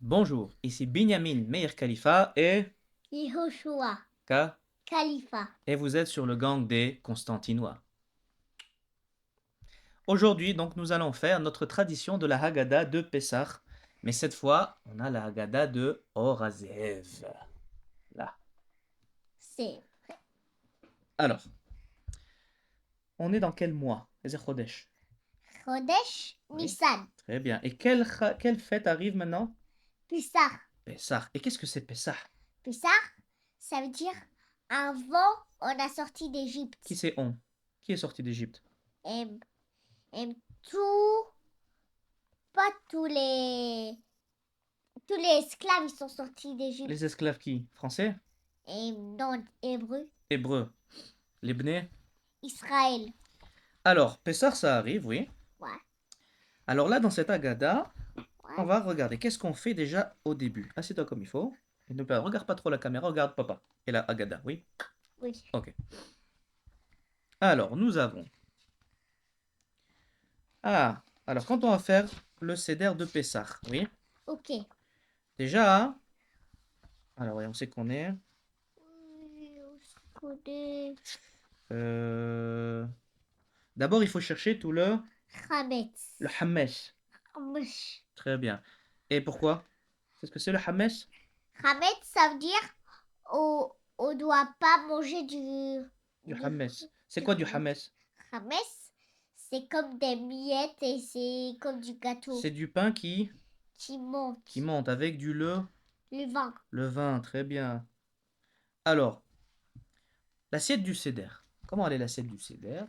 Bonjour, ici Binyamin Meir Khalifa Yehoshua, Ka- Khalifa. et vous êtes sur le gang des Constantinois. Aujourd'hui, donc, nous allons faire notre tradition de la Haggadah de Pessah. Mais cette fois, on a la Haggadah de Orazev. Là. C'est Alors, on est dans quel mois? Ezer Chodesh. Chodesh Oui. Nissan. Très bien. Et quelle fête arrive maintenant? Pessah. Pessah. Et qu'est-ce que c'est Pessah? Pessah, ça veut dire avant on a sorti d'Égypte. Qui c'est on? Qui est sorti d'Égypte? Et, et tout, pas tous les esclaves ils sont sortis d'Égypte. Les esclaves qui? Français? Et dans hébreu, Hébreux. Libnais? Israël. Alors, Pessah, ça arrive, oui. Ouais, Alors là, dans cette Haggadah, on ouais. va regarder qu'est-ce qu'on fait déjà au début. Assieds-toi comme il faut. Et ne regarde pas trop la caméra, regarde papa. Et la Haggadah, oui? Oui. Ok. Alors, nous avons. Ah, alors quand on va faire le Seder de Pessah, oui? Ok. Déjà, alors oui, on sait qu'on est. euh, D'abord, il faut chercher tout Chametz. le Hamesh. Chametz. Très bien. Et pourquoi? C'est ce que c'est le Hamesh? Chametz, ça veut dire on doit pas manger Du du Hamesh. C'est du quoi du Chametz. Hamesh? Chametz, c'est comme des miettes et c'est comme du gâteau C'est du pain qui qui monte. monte avec du Le vin. le vin. Très bien. Alors, l'assiette du Seder. Comment elle est l'assiette du Seder?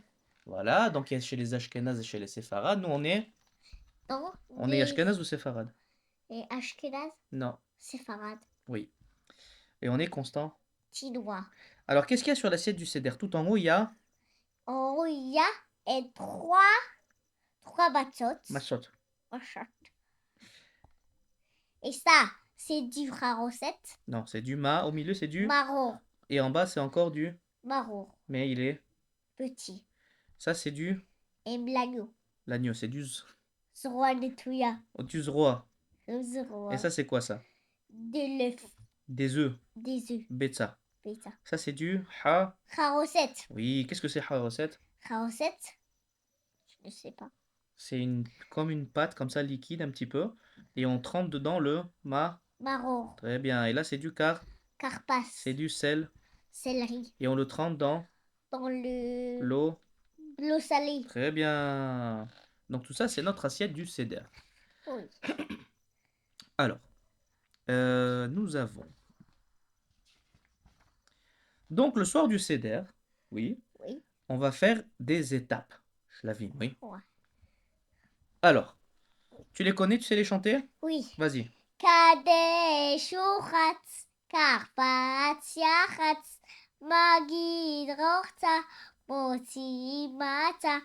Voilà, donc il y a chez les Ashkénazes et chez les Séfarades. Nous, Non, on est Ashkénazes ou Séfarades? les Ashkenaz, Non, séfarade, oui. Et on est constant. chinois. Alors, qu'est-ce qu'il y a sur l'assiette du Seder? Tout en haut, il y a En haut, il y a trois matzot. Machot. Machot. Et ça, c'est du haroset. Non, c'est du ma. Au milieu, c'est du. Marron. Et en bas, c'est encore du. Marron. Mais il est. Petit. Ça, c'est du. Et l'agneau. L'agneau, c'est Zroa netouya. du roi. Et Zroa. ça, c'est quoi ça? De l'œuf. Des œufs. Des œufs. Betsa. Bêta. Ça, c'est du ha. Haroset. Oui, qu'est-ce que c'est ha recette? Haroset, je ne sais pas. C'est comme une pâte, comme ça, liquide un petit peu. Et on trempe dedans le ma. Marron. Très bien. Et là, c'est du Carpas. c'est du sel. Céleri. Et on le trempe dans Dans l'eau. l'eau salée. Très bien. Donc tout ça, c'est notre assiette du Seder. Oui. Alors, nous avons. Donc le soir du Seder, oui, Oui. on va faire des étapes. Shlavim, oui. Ouais. Alors, tu les connais, tu sais les chanter? Oui. Vas-y. Kadesh Uchatz, Karpatz Yachatz, Magid Rochta, Motzi Mata,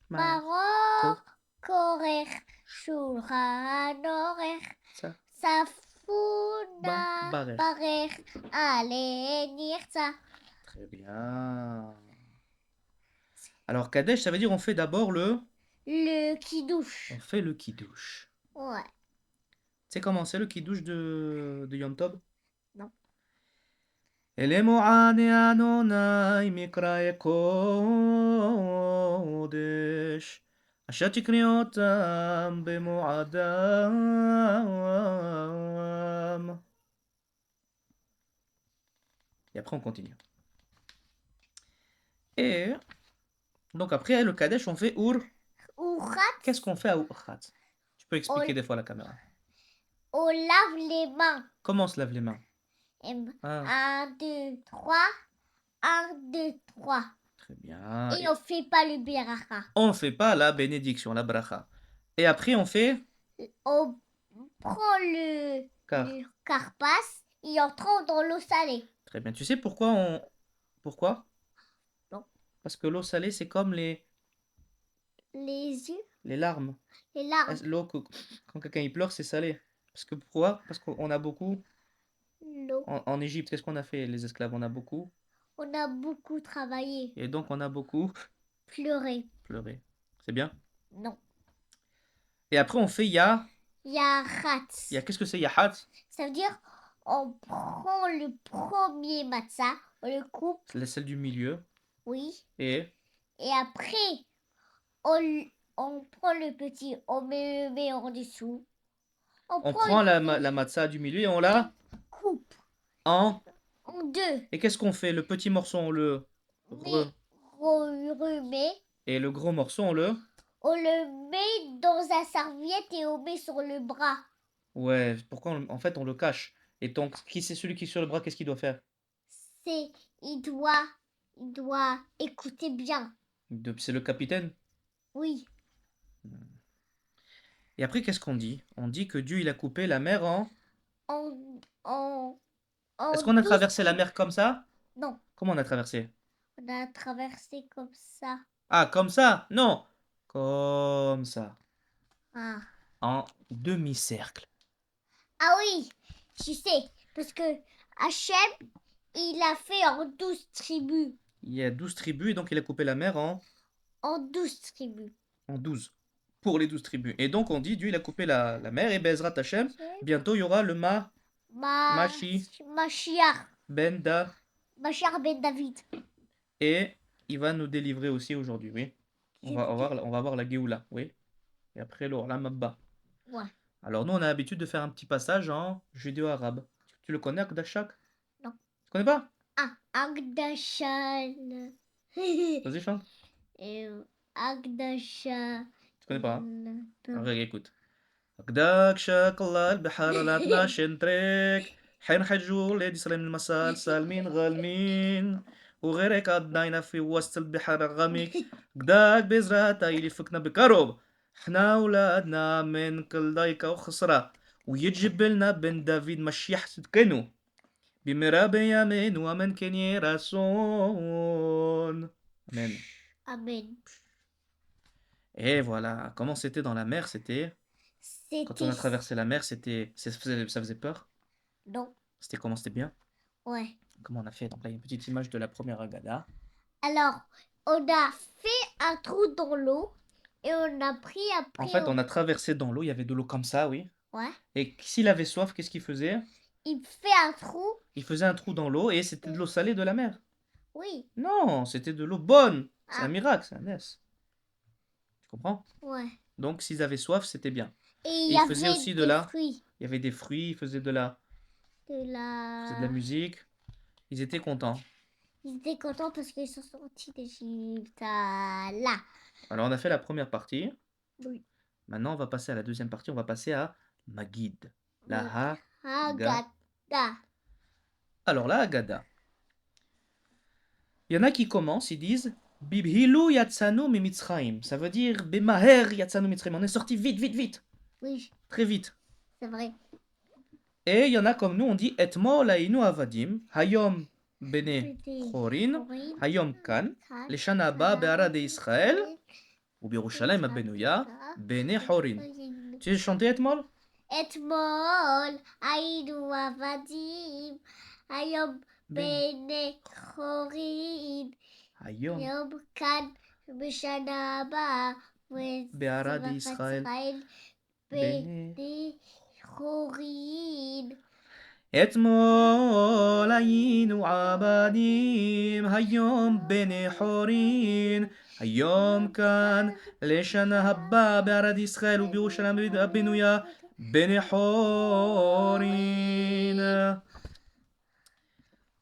Maror Korech, Shulchan Orech, Ça. Safuna Barech. Barech, Ale Nirza. Très bien. Alors, Kadesh, ça veut dire on fait d'abord Le Kiddush. on fait le Kiddush. Ouais. Tu sais comment c'est le Kiddush de Yom Tov? Non. Elemoane Adonai Mikrae Kodesh Asher tikni otam bemoadam. Et après on continue. Et donc après le Kadesh on fait Ur. Uchatz, Qu'est-ce qu'on fait à Urchat? Tu peux expliquer on, des fois à la caméra. on lave les mains. Comment on se lave les mains? Un, deux, trois. 1, 2, 3. Très bien. Et on fait pas le beracha. On ne fait pas la bénédiction, la bracha. Et après on fait On prend car. le carpas et on trempe dans l'eau salée. Très bien. Tu sais pourquoi? Non. Parce que l'eau salée c'est comme Les yeux, les larmes. les larmes. L'eau, quand quelqu'un il pleure, c'est salé. Parce que pourquoi? Parce qu'on a beaucoup. L'eau. En Égypte, qu'est-ce qu'on a fait, les esclaves? On a beaucoup. On a beaucoup travaillé. Et donc, on a beaucoup Pleurer. Pleurer. C'est bien. Non. Et après, on fait ya. Yahat. Qu'est-ce que c'est yahat? Ça veut dire, on prend le premier matzah, on le coupe, C'est celle du milieu. oui. Et Et après, on prend le petit, on le met en dessous. on prend prend le la matzah du milieu et on la coupe en. en deux. Et qu'est-ce qu'on fait? Le petit morceau, on le Mais remet, et le gros morceau, on le met dans un serviette et on met sur le bras. Ouais, pourquoi en fait, on le cache. Et donc, qui c'est celui qui est sur le bras, qu'est-ce qu'il doit faire? Il doit écouter bien. C'est le capitaine. Oui. Et après, qu'est-ce qu'on dit? On dit que Dieu, il a coupé la mer en. En, en, Est-ce en qu'on a 12 traversé la mer comme ça? Non, Comment on a traversé? on a traversé comme ça. Ah, comme ça? Non. Comme ça. Ah. En demi-cercle. Ah oui, tu sais, parce que Hachem, il a fait en 12 tribus. Il y a 12 tribus, et donc il a coupé la mer En 12 tribus. en 12. Pour les 12 tribus. Et donc on dit, Dieu, il a coupé la mer, et Bezrat Hashem, bientôt il y aura le Mashi, Mashiach. Ben Da, Mashiach ben David. et il va nous délivrer aussi aujourd'hui, oui. On va voir la Géoula, oui. Et après l'Olam Abba. Ouais. Alors nous, on a l'habitude de faire un petit passage en judéo-arabe. Tu le connais, Akdashak? Non. Tu connais pas? Ah, Agdashan. Vas-y, chante. Agdashan. Tu connais pas, hein? Alors, écoute. أقداك شاك الله البحر لا تناشن تريك حين حجول ليدي سلام المسال سالمين غالمين وغيرك قضينا في وسط البحر غميك قداك بزرات اللي فكنا بكرب حنا ولادنا من كل ضيقة وخسرة ويجب لنا بن دافيد مشيح سكنو بمراب يمين ومن كن يرسون Amen. Amen. Et voilà, comment c'était dans la mer, c'était... Quand on a C'était. traversé la mer, ça faisait peur. Non. C'était comment? C'était bien. Ouais. Comment on a fait? Donc là, il y a une petite image de la première Agada. Alors, on a fait un trou dans l'eau et on a pris après. En fait, on a traversé dans l'eau. Il y avait de l'eau comme ça, oui. Ouais. Et s'il avait soif, qu'est-ce qu'il faisait? Il fait un trou. Il faisait un trou dans l'eau et c'était de l'eau salée de la mer. Oui. Non, c'était de l'eau bonne. C'est un Ah. miracle, c'est un S. Tu comprends? Ouais. Donc, s'ils avaient soif, c'était bien. Et il il y faisait avait aussi des fruits. Il y avait des fruits, il faisait de la musique. Ils étaient contents. Ils étaient contents parce qu'ils sont sortis d'Égypte. Là. Alors, on a fait la première partie. Oui. Maintenant, on va passer à la deuxième partie. On va passer à Magid. La Haggadah. Alors, la Haggadah. Il y en a qui commencent, ils disent Bibhilu yatsanu mimitzraim. Ça veut dire Bemaher yatsanu mitzraim. On est sorti vite, vite, vite. Oui, Très vite. c'est vrai. Et il y en a comme nous, on dit Etmol ainu avadim. Hayom bene chorin. Hayom kan. Leshana haba be'arad Israël. Ou Birushalayim abenouya. Bene chorin. Tu as chanté Etmol? אתמול היינו עבדים, היום בני חורין, יום כאן בשנה הבאה, בערד ישראל, בני חורין. אתמול היינו עבדים, היום בני חורין, היום כאן לשנה הבאה בערד ישראל ובירושלים הבנויה בני חורין.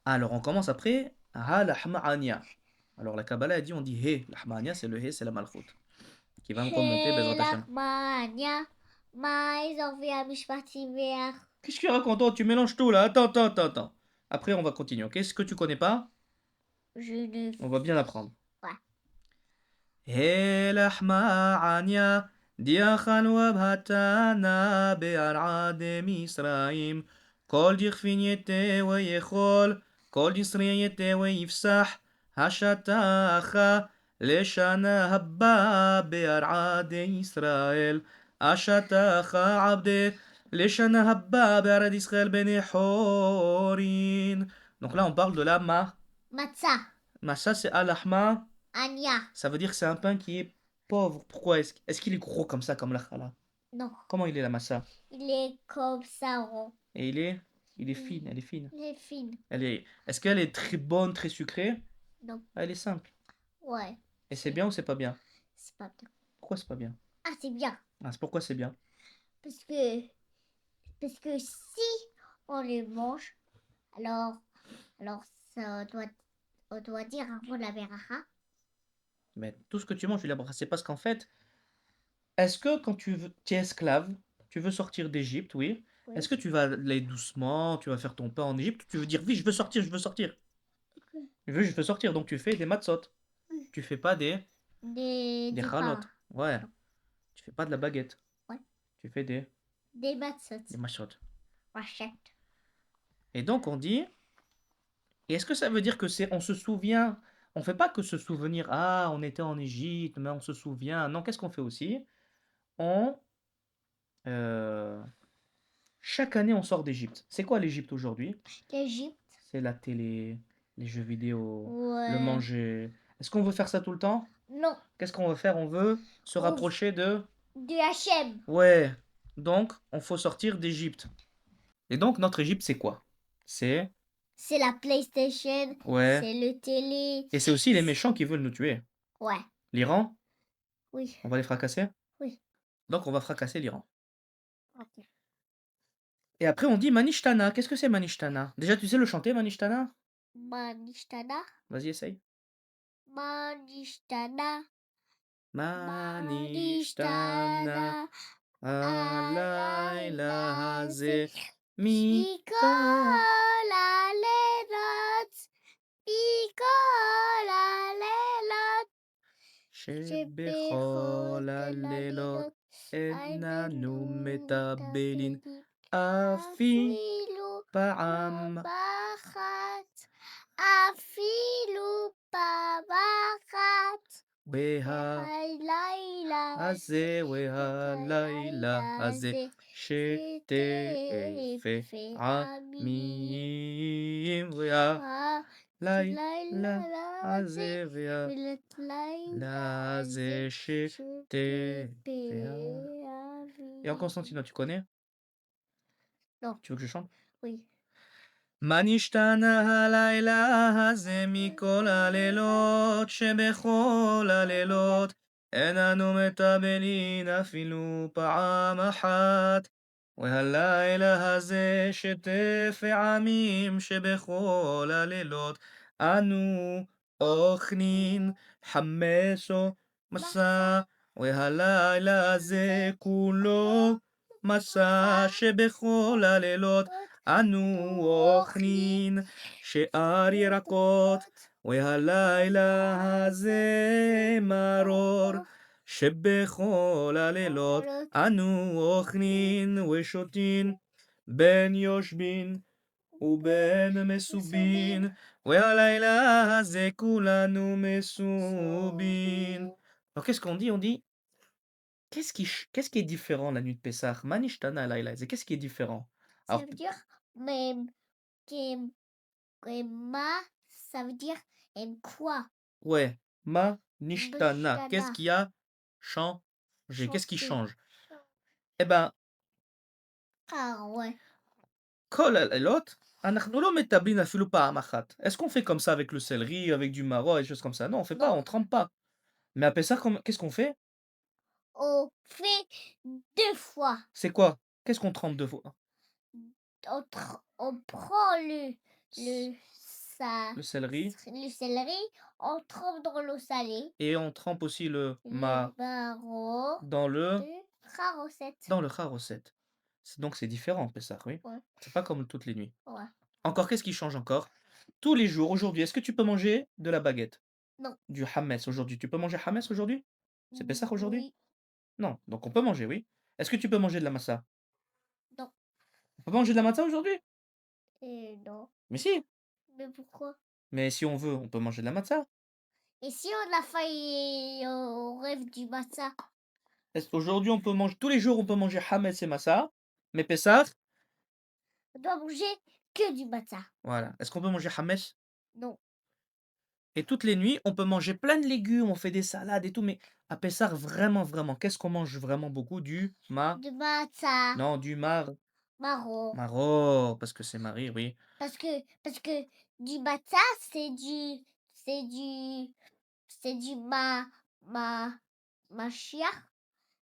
Alors on commence après Ha l'Ahma'ania. Alors la Kabbalah a dit, on dit He. L'Ahma'ania c'est le He, c'est la Malchut. Qui va me remonter Bezrat Hashem. Qu'est-ce que tu racontes? Oh, tu mélanges tout là. Attends. Après on va continuer, ok? Ce que tu connais pas, on va bien l'apprendre. Ouais. He l'Ahma'ania. Diachan wabhatana be'ar'ad Misraim. כל דכפין יתה ויכול, כל ישרי יתה ויפסח, השטחה לשנה הבאה בארעד ישראל, השטחה עבדי לשנה הבאה בארעד ישראל בני חורין. Donc là on parle de la Matzah. Massa c'est al-ahma Anya. Ça veut dire que c'est un pain qui est pauvre. Pourquoi est-ce qu'il est gros comme ça, comme la challah? Non, Comment il est la massa? il est comme ça rond. Et il est Il fine, elle est fine. il est fine. Est-ce qu'elle est très bonne, très sucrée? Non, Ah, elle est simple. ouais, Et c'est bien ou c'est pas bien? c'est pas bien. Pourquoi c'est pas bien? Ah, c'est bien. Ah, c'est pourquoi c'est bien? Parce que, parce que si on le mange, alors, alors ça doit, on doit dire avant la beracha. Mais tout ce que tu manges, tu l'as c'est parce qu'en fait, est-ce que quand tu es esclave, tu veux sortir d'Égypte, oui? Oui. Est-ce que tu vas aller doucement, tu vas faire ton pain en Égypte, ou tu veux dire, oui, je veux sortir, je veux sortir. Je veux sortir, donc tu fais des matzot. Tu fais pas des Du chalotes. pain. Ouais. Non. Tu fais pas de la baguette. Ouais. Tu fais Des matzot. des machot. Rachette. Et donc on dit, et est-ce que ça veut dire que on se souvient, on fait pas que se souvenir, ah, on était en Égypte, mais on se souvient. Non, qu'est-ce qu'on fait aussi? On, euh, chaque année, on sort d'Égypte. C'est quoi l'Égypte aujourd'hui? L'Égypte. C'est la télé, les jeux vidéo, le Ouais. manger. Est-ce qu'on veut faire ça tout le temps? Non. Qu'est-ce qu'on veut faire? On veut se On rapprocher de... du Hachem. Ouais. Donc, on faut sortir d'Égypte. Et donc, notre Égypte, c'est quoi? C'est... C'est la PlayStation. Ouais. C'est le télé. Et c'est aussi les méchants qui veulent nous tuer. Ouais. L'Iran, Oui. on va les fracasser? Oui. Donc, on va fracasser l'Iran. Ok. Et après, on dit Manishtana. Qu'est-ce que c'est Manishtana? Déjà, tu sais le chanter, Manishtana? Manishtana. Vas-y, essaye. Manishtana. Manishtana. Manishtana. Alayla haze Mikol alelot. Mikol alelot. שבכל הלילות איננו מטבלין אפילו פעם אחת. אפילו פעם אחת. והלילה הלילה הזה והלילה הזה שתפה עמים והלילה הזה והלילה הזה שתפה. Et en Constantinople, tu connais? Non. Tu veux que je chante? Oui. מה נשתנה הלילה הזה מכל הלילות שבכל הלילות אין אנו מטבלין אפילו פעם אחת והלילה הזה שתף עמים שבכל הלילות אנו אוכלים חמץ או מסע והלילה הזה כולו מסע שבכל הלילות אנו אוכלים שאר ירקות, והלילה הזה מרור, שבכל הלילות אנו אוכלים ושותים, בין יושבין ובין מסובין, והלילה הזה כולנו מסובין. Alors qu'est-ce qu'on dit? On dit qu'est-ce qui est différent la nuit de Pessah? Manishtana laila, qu'est-ce qui est différent? Ça Alors veut dire même que ma, ça veut dire quoi? ouais, ma nishtana. Qu'est-ce Nishtana. qui a changé? Qu'est-ce qui Changé. change? Eh ben, Ah ouais. kol alelot, אנחנו לא מטבלין אפילו פעם אחת. Est-ce qu'on fait comme ça avec le céleri, avec du marron et des choses comme ça? Non, on fait pas, Non. on trempe pas. Mais à Pessah, qu'est-ce qu'on fait? On fait 2 fois. C'est quoi? Qu'est-ce qu'on trempe deux fois? On prend le, ça, Le céleri. le céleri, on trempe dans l'eau salée. Et on trempe aussi le Le marron dans le de Kharoset. charoset. Donc c'est différent, Pessah, oui. Ouais. C'est pas comme toutes les nuits. Ouais. Encore, qu'est-ce qui change encore? Tous les jours, aujourd'hui, est-ce que tu peux manger de la baguette? Non. Du Hametz aujourd'hui. Tu peux manger Hametz aujourd'hui? C'est Pessah aujourd'hui? Oui. Non. Donc on peut manger, oui. Est-ce que tu peux manger de la massa? Non. On peut manger de la massa aujourd'hui? Et non. Mais si. Mais pourquoi? Mais si on veut, on peut manger de la matza. Et si on a failli au rêve du matin? Aujourd'hui, on peut manger, tous les jours, on peut manger Hametz et massa. Mais Pessah, On doit manger que du matin. voilà. Est-ce qu'on peut manger Hametz? Non. Et toutes les nuits, on peut manger plein de légumes, on fait des salades et tout, mais à Pessah, vraiment, vraiment, qu'est-ce qu'on mange vraiment beaucoup? Du matzah, Non, du marron. maror, parce que c'est Marie, oui. Parce que du matzah, c'est du, c'est du ma, Mashiach.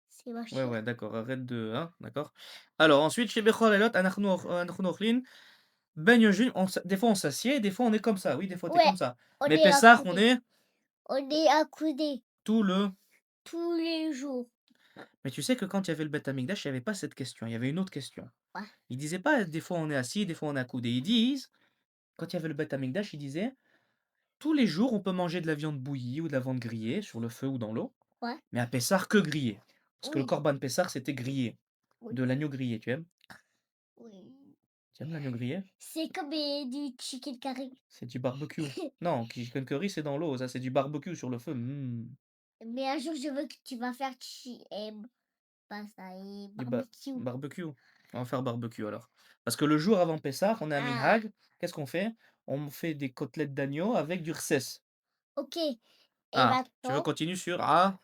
C'est Ouais, Mashiach. ouais, d'accord, arrête de hein, d'accord. Alors ensuite, chez Bechor Elot, אנחנו אוכלים ben yojin, des fois on s'assied, des fois on est comme ça, oui, des fois tu es Ouais, comme ça. on Mais est Pessah, on accoudés. est On est accoudés tout le tous les jours. mais tu sais que quand il y avait le Beth Amikdash, il y avait pas cette question, il y avait une autre question. Ouais. Ils disaient pas des fois on est assis, des fois on est accoudé. Ils disent, quand il y avait le Beth Amikdash, ils disaient tous les jours on peut manger de la viande bouillie ou de la viande grillée sur le feu ou dans l'eau, Ouais. mais à Pessah que grillée. Parce que le Oui. Corban Pessah c'était grillé, Oui. de l'agneau grillé, tu aimes? Oui. Tu aimes l'agneau grillé? C'est comme du chicken curry. C'est du barbecue. Non, chicken curry c'est dans l'eau, ça c'est du barbecue sur le feu. Mais un jour, je veux que tu vas faire pas ça, et Du barbecue. barbecue. On va faire barbecue alors. Parce que le jour avant Pessah, on est à Ah, Minhag. Qu'est-ce qu'on fait? On fait des côtelettes d'agneau avec du rses. ok. Et Ah, tu veux maintenant, continuer sur Ava.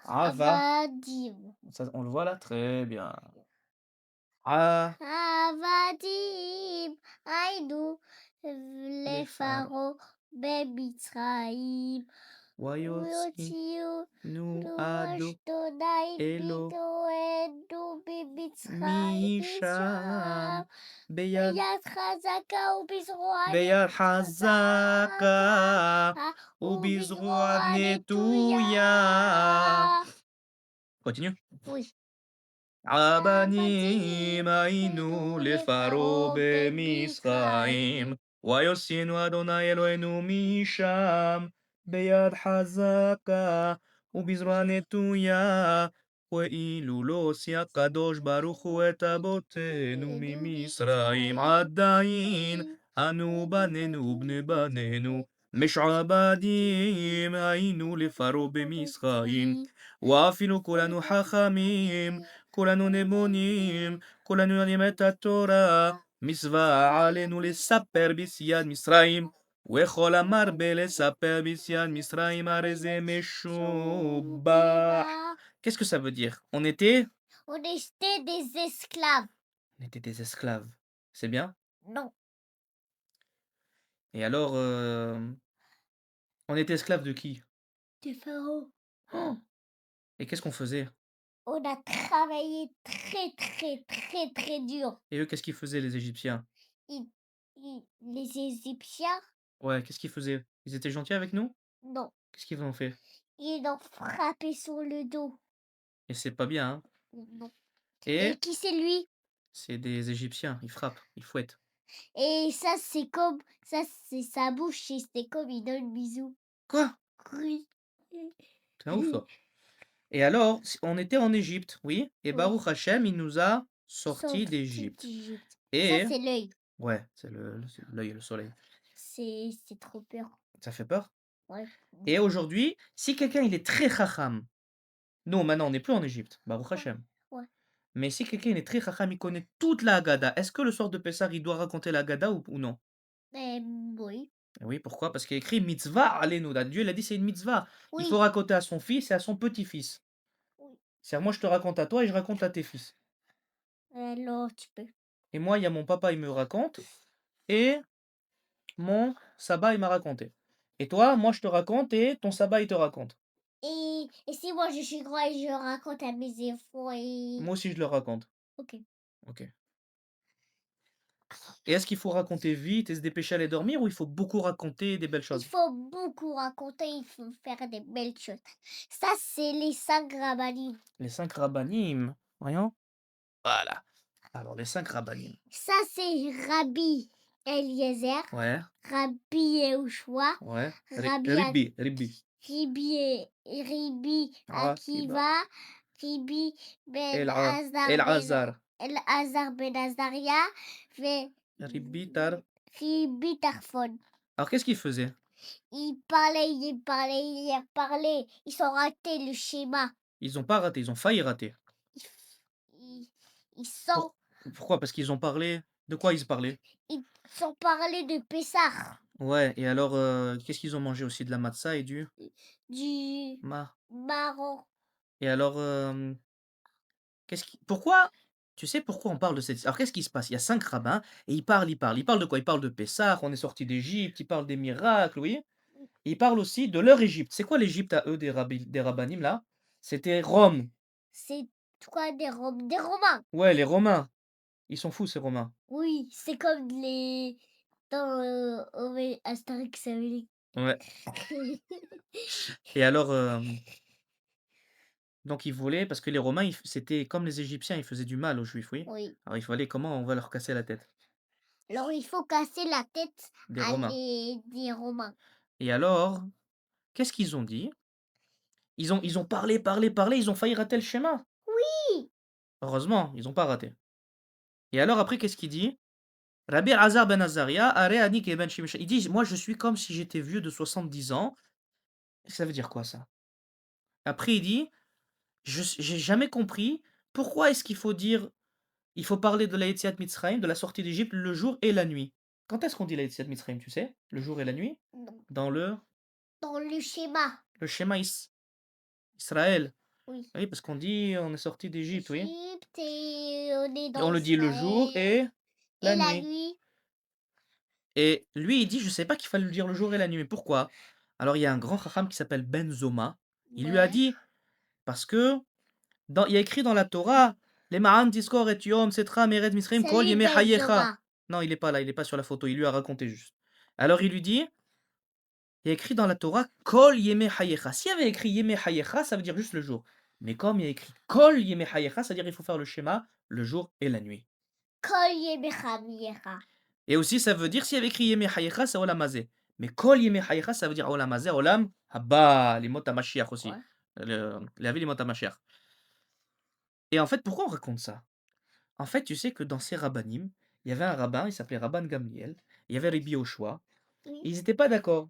Avadim. Ça, on le voit là? Très bien. Ah, Avadim. Aïnou. les Les phares. pharaons. Bemitzraïm. Wayotsi, Uyotiou. nu ado, Nuashtonai. elo, Bitoenu. Bemitzraïm. misham, Israël. beyad, Beyat Chazaka. Ubizroane. beyad hazaka, ubizroad Ubizroane. netuya. Continue. Oui. Abanim היינו les לפרעה pharaons במצרים, במצרים. ויוציאנו אדוני אלוהינו משם ביד חזקה ובזרוע נטויה, ואילו לא הוציא הקדוש ברוך הוא את אבותינו ממצרים, עדיין אנו בנינו ובני בנינו משועבדים היינו לפרעה במצרים, ואפילו כולנו חכמים כולנו נבונים, כולנו יודעים את התורה, מצווה עלינו לספר בסיעת מצרים, וכל המרבה לספר בסיעת מצרים, הרי זה משובח. Qu'est-ce que ça veut dire? On était des esclaves. On était des esclaves. C'est bien? Non, Et alors, on était esclaves de qui? des pharaons. Oh. Et qu'est-ce qu'on faisait? On a travaillé très, très, très, très dur. Et eux, qu'est-ce qu'ils faisaient, les Égyptiens? Les Égyptiens, Ouais, qu'est-ce qu'ils faisaient? Ils étaient gentils avec nous? non. Qu'est-ce qu'ils ont fait? Ils ont frappé sur le dos. Et c'est pas bien, hein? Non. Et Et qui c'est lui? c'est des Égyptiens, ils frappent, ils fouettent. Et ça, c'est comme. Ça, c'est sa bouche. Et c'est comme il donne bisou. Quoi? Oui. C'est un ouf, toi. Et alors, on était en Égypte, oui, et Oui. Baruch Hashem, il nous a sortis Sorti d'Égypte. d'Égypte. Ça, Et, c'est l'œil. ouais, c'est l'œil et le soleil. C'est trop peur. Ça fait peur? Ouais. Et aujourd'hui, si quelqu'un il est très chacham, nous maintenant on n'est plus en Égypte, Baruch Ouais. Hashem. Ouais. Mais si quelqu'un il est très chacham, il connaît toute la Haggadah, est-ce que le soir de Pessah, il doit raconter la Haggadah ou non? Oui. Eh oui, pourquoi? Parce qu'il y a écrit mitzvah, allez-nous. Dieu, il a dit c'est une mitzvah. Il faut Oui. raconter à son fils et à son petit-fils. Oui. C'est-à-dire, moi je te raconte à toi et je raconte à tes fils. Alors, tu peux. Et moi, il y a mon papa, il me raconte, et mon sabbat, il m'a raconté. Et toi, moi, je te raconte, et ton sabbat, il te raconte. Et si moi je suis grand et je raconte à mes enfants et. Moi aussi, je le raconte. Ok. Ok. Et est-ce qu'il faut raconter vite et se dépêcher à aller dormir, ou il faut beaucoup raconter des belles Il choses? faut beaucoup raconter, il faut faire des belles choses. Ça, c'est les 5 rabbinim. Les 5 rabbinim. Voyons. Voilà. Alors, les 5 rabbinim. Ça, c'est Rabbi Eliezer, Ouais, Rabbi Yehoshua, ouais. Rabbi Ribbi. Ribi Akiba. Akiva, Ribi Ben El Azar Ben Azar. El Azar Ben Azaria, et Ribbi Tar. Ribi Tarfon. Alors, qu'est-ce qu'il faisait? Il parlait, il parlait, il parlait. Ils ont raté le schéma. Ils ont pas raté, ils ont failli rater. Ils, ils sont, Pourquoi? Parce qu'ils ont parlé. De quoi ils parlaient? ils sont parlé de Pessah. Ouais, et alors, qu'est-ce qu'ils ont mangé aussi? De la matzah et du du ma marron. et alors, qu'est-ce qui pourquoi tu sais pourquoi on parle de cette alors qu'est-ce qui se passe? Il y a 5 rabbins et ils parlent de quoi? Ils parlent de Pessah, on est sortis d'Égypte, ils parlent des miracles, oui. Et ils parlent aussi de leur Égypte. C'est quoi l'Égypte à eux des rabbinim là? C'était Rome. C'est quoi des robes? Des romains. Ouais, les Romains. Ils sont fous ces Romains. Oui, c'est comme les dans Astérix et Obélix. Ouais, et alors, donc ils voulaient parce que les Romains, c'était comme les Égyptiens, ils faisaient du mal aux Juifs, oui. Oui. Alors il fallait comment on va leur casser la tête? Alors il faut casser la tête Des à Romains. les des romains. Et alors, qu'est-ce qu'ils ont dit? Ils ont parlé, parlé, parlé, ils ont failli rater le schéma. Oui! Heureusement, ils ont pas raté. Et alors après, qu'est-ce qu'il dit? Rabbi Azar ben Azaria, Are Anik et ben Shimshon. Il dit: «Moi, je suis comme si j'étais vieux de 70 ans». Ça veut dire quoi ça? Après il dit: J'ai jamais compris pourquoi est-ce qu'il faut dire il faut parler de la Yetziat Mitzrayim, de la sortie d'Égypte, le jour et la nuit. Quand est-ce qu'on dit la Yetziat Mitzrayim, tu sais? Le jour et la nuit? Non, Dans dans le schéma. le schéma Israël. Oui. Oui, parce qu'on dit on est sorti d'Égypte, oui. Égypte et on est Et dans on le dit le jour Israël. et Et la la nuit. nuit, Et lui, il dit: «Je sais pas qu'il fallait le dire le jour et la nuit, mais pourquoi?» Alors il y a un grand chacham qui s'appelle Ben Zoma. Il lui a ouais. dit: «Parce que il y a écrit dans la Torah: "Les ma'an tiskor et yom setra mered Mitzrayim C'est kol lui yemei hayecha"». Benzoma. Non, il est pas là, il est pas sur la photo, il lui a raconté juste. Alors il lui dit: «Il y a écrit dans la Torah kol yemei hayecha». S'il y avait écrit yemei hayecha, ça veut dire juste le jour. Mais comme il y a écrit kol yemei hayecha, c'est-à-dire il faut faire le schéma, le jour et la nuit. Collier Bechamiera. Et aussi ça veut dire s'il y avait écrit yemei hayecha, c'est olam hazeh. Mais kol yemei hayecha, ça veut dire olam hazeh, olam haba, limot hamashiach aussi. Ouais. La vie limot hamashiach. Et en fait, pourquoi on raconte ça? En fait, tu sais que dans ces rabbinim, il y avait un rabbin, il s'appelait Rabban Gamliel, il y avait Rabbi Yoshua, Oui. et ils n'étaient pas d'accord.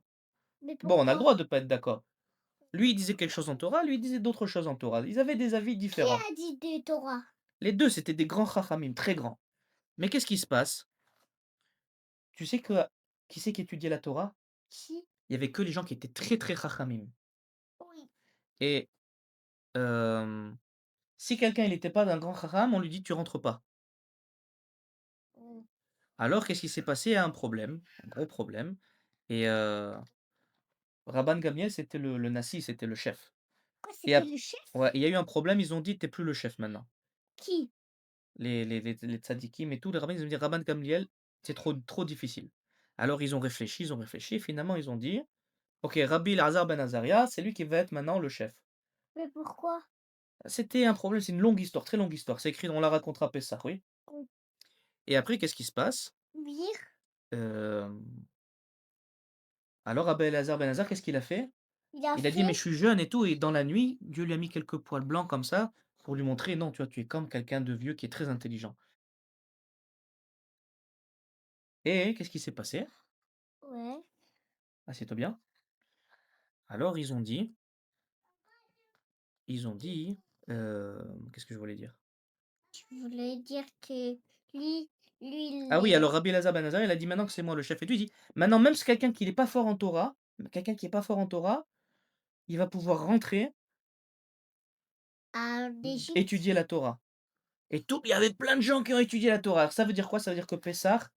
Mais Bon, on a le pourquoi? droit de pas être d'accord. Lui, il disait quelque chose en Torah, lui, il disait d'autres choses en Torah. Ils avaient des avis Qui différents. a dit de Torah? Les deux, c'était des grands chachamim, très grands. Mais qu'est-ce qui se passe? Tu sais que qui c'est qui étudiait la Torah? Qui? Il y avait que les gens qui étaient très très chachamim. Oui. Et euh, si quelqu'un il n'était pas d'un grand chacham, on lui dit tu rentres pas. Mm. Alors qu'est-ce qui s'est passé? Il y a un problème, un gros problème. Et Rabban Gamliel, c'était le nasi, c'était le chef. Quoi, Et c'était ap le chef? ouais, il y a eu un problème, ils ont dit: «Tu plus le chef maintenant». Qui? Les tzadikim et tout, les rabbins, ils ont dit: «Rabban Gamliel, c'est trop difficile». Alors ils ont réfléchi et finalement ils ont dit: «OK, Rabbi Elazar ben Azaria, c'est lui qui va être maintenant le chef». Mais pourquoi? C'était un problème, c'est une longue histoire, très longue histoire. C'est écrit, on la racontera à Pessah, oui. Con- Et après, qu'est-ce qui se passe? Dire? Hem, alors Rabbi Elazar ben Azar, qu'est-ce qu'il a fait? Il a Il a dit: «Mais je fait suis jeune et tout» et dans la nuit, Dieu lui a mis quelques poils blancs comme ça pour lui montrer: «Non, tu vois, tu es comme quelqu'un de vieux qui est très intelligent». Et qu'est-ce qui s'est passé? ouais. Assieds-toi bien. Alors ils ont dit, qu'est-ce que je voulais dire? Je voulais dire que lui, lui, Ah il oui, est alors Rabbi Elazar ben Azar, il a dit: «Maintenant que c'est moi le chef» et tout, il dit: «Maintenant même si quelqu'un qui n'est pas fort en Torah, quelqu'un qui est pas fort en Torah, il va pouvoir rentrer, en Égypte. étudier la Torah». Et tout il y avait plein de gens qui ont étudié la Torah. Alors ça veut dire quoi? Ça veut dire que Pessah,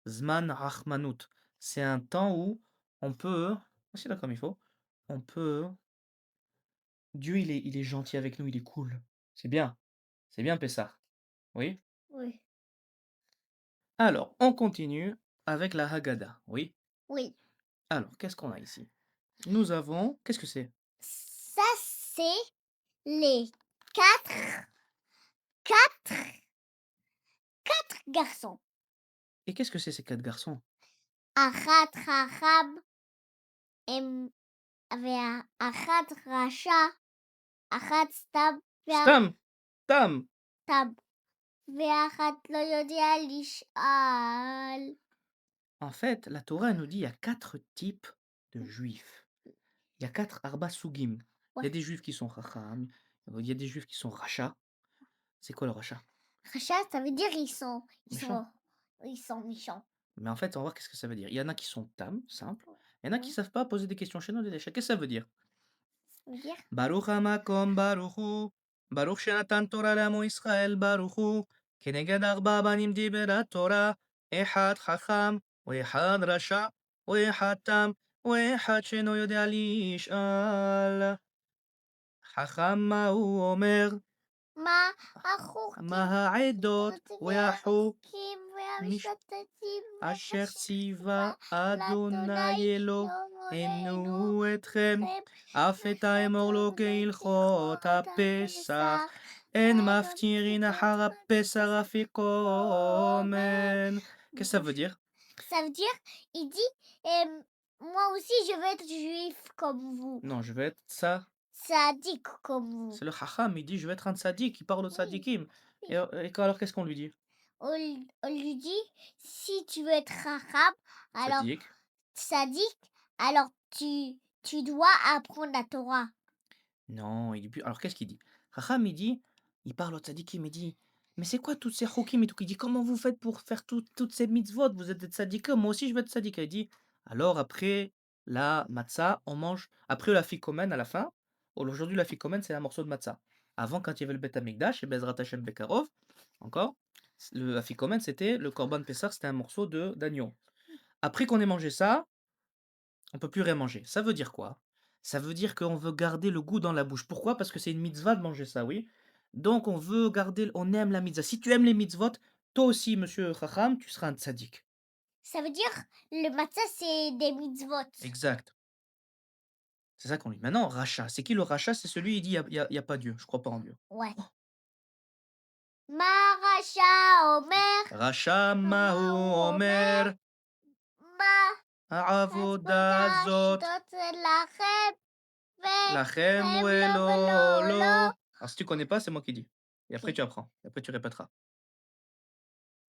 Zman Rachmanut, c'est un temps où on peut c'est là comme il faut, on peut Dieu il est gentil avec nous, il est cool. C'est bien Pessah, oui? Oui. Alors, on continue avec la Haggadah, oui? Oui. Alors, qu'est-ce qu'on a ici? Nous avons qu'est-ce que c'est? Ça, c'est les quatre, quatre, quatre garçons. Et qu'est-ce que c'est ces 4 garçons? Achat Rahab, em, Achat Rasha, Achat Stab, Stam! Tam! Tab, Ve'achat lo יודע לשאול. En fait, la Torah elle nous dit il y a 4 types de juifs. Il y a 4 arba sugim. Il y a Ouais. des juifs qui sont chacham, il y a des juifs qui sont rachas. C'est quoi le rachat? Rasha, ça veut dire ils Méchant. sont méchants. Mais en fait, on va voir qu'est-ce que ça veut dire. Il y en a qui sont tam, simples. Il y en a qui Ouais. savent pas poser des questions. Chez nous, des Qu'est-ce que ça veut dire? Ça veut dire Baruch hamakom baruch hu, baruch shenatan Torah לעמו ישראל baruch hu, כנגד ארבע בנים דיבר התורה, אחד חכם, ואחד רשע, ואחד תם, ואחד שאינו יודע לשאול. חכם מה הוא אומר, מה החוקים מה העדות, והחוקים והחוקים והמשפטים אשר ואשר ציווה ציווה לאדוני אדוני אלוהינו אלוהינו אתכם, לכם אף את האמור לו כהלכות הפסח, אין מפטירין אחר הפסח אפיקומן. Qu'est-ce que ça veut dire? Ça veut dire, il dit, moi aussi je veux être juif comme vous, Non, je vais être ça. sadique comme vous. C'est le Chacham, il dit je vais être un tzaddik, il parle au Oui, tzaddikim. oui. Alors qu'est-ce qu'on lui dit? On lui dit, si tu veux être arabe, alors Tzaddik. sadique, alors tu dois apprendre la Torah. Non, il dit plus. Alors qu'est-ce qu'il dit? Chacham, il dit, il parle au tzadikim, il dit, mais c'est quoi toutes ces chokim et tout? Il dit, comment vous faites pour faire toutes ces mitzvot? Vous êtes des tzadikim, moi aussi je veux être tzadik. Il dit, alors après la matzah, on mange, après la fikomen à la fin, aujourd'hui la fikomen c'est un morceau de matzah. Avant, quand il y avait le Bet Amikdash, et Bezrat Hashem Bekarov, encore, le afikomen c'était, le korban Pessah, c'était un morceau de d'agneau. Après qu'on ait mangé ça, on peut plus rien manger. Ça veut dire quoi? Ça veut dire qu'on veut garder le goût dans la bouche. Pourquoi? Parce que c'est une mitzvah de manger ça, oui. Donc on veut garder, on aime la mitzvah. Si tu aimes les mitzvot, toi aussi, monsieur Chacham, tu seras un tzaddik. Ça veut dire, le matzah c'est des mitzvot. Exact. C'est ça qu'on dit. Maintenant, rachat. C'est qui le rachat? C'est celui, il dit, il y a pas Dieu. Je crois pas en Dieu. Ouais. Maracha Omer, Rachat Mahu Omer, Ma Avoda עבודה Zot, שיטות לכם Lachem ולכם לא Welo ולא לא. Lo. Alors si tu connais pas, c'est moi qui dis. Et après Ok. tu apprends. Et après tu répéteras.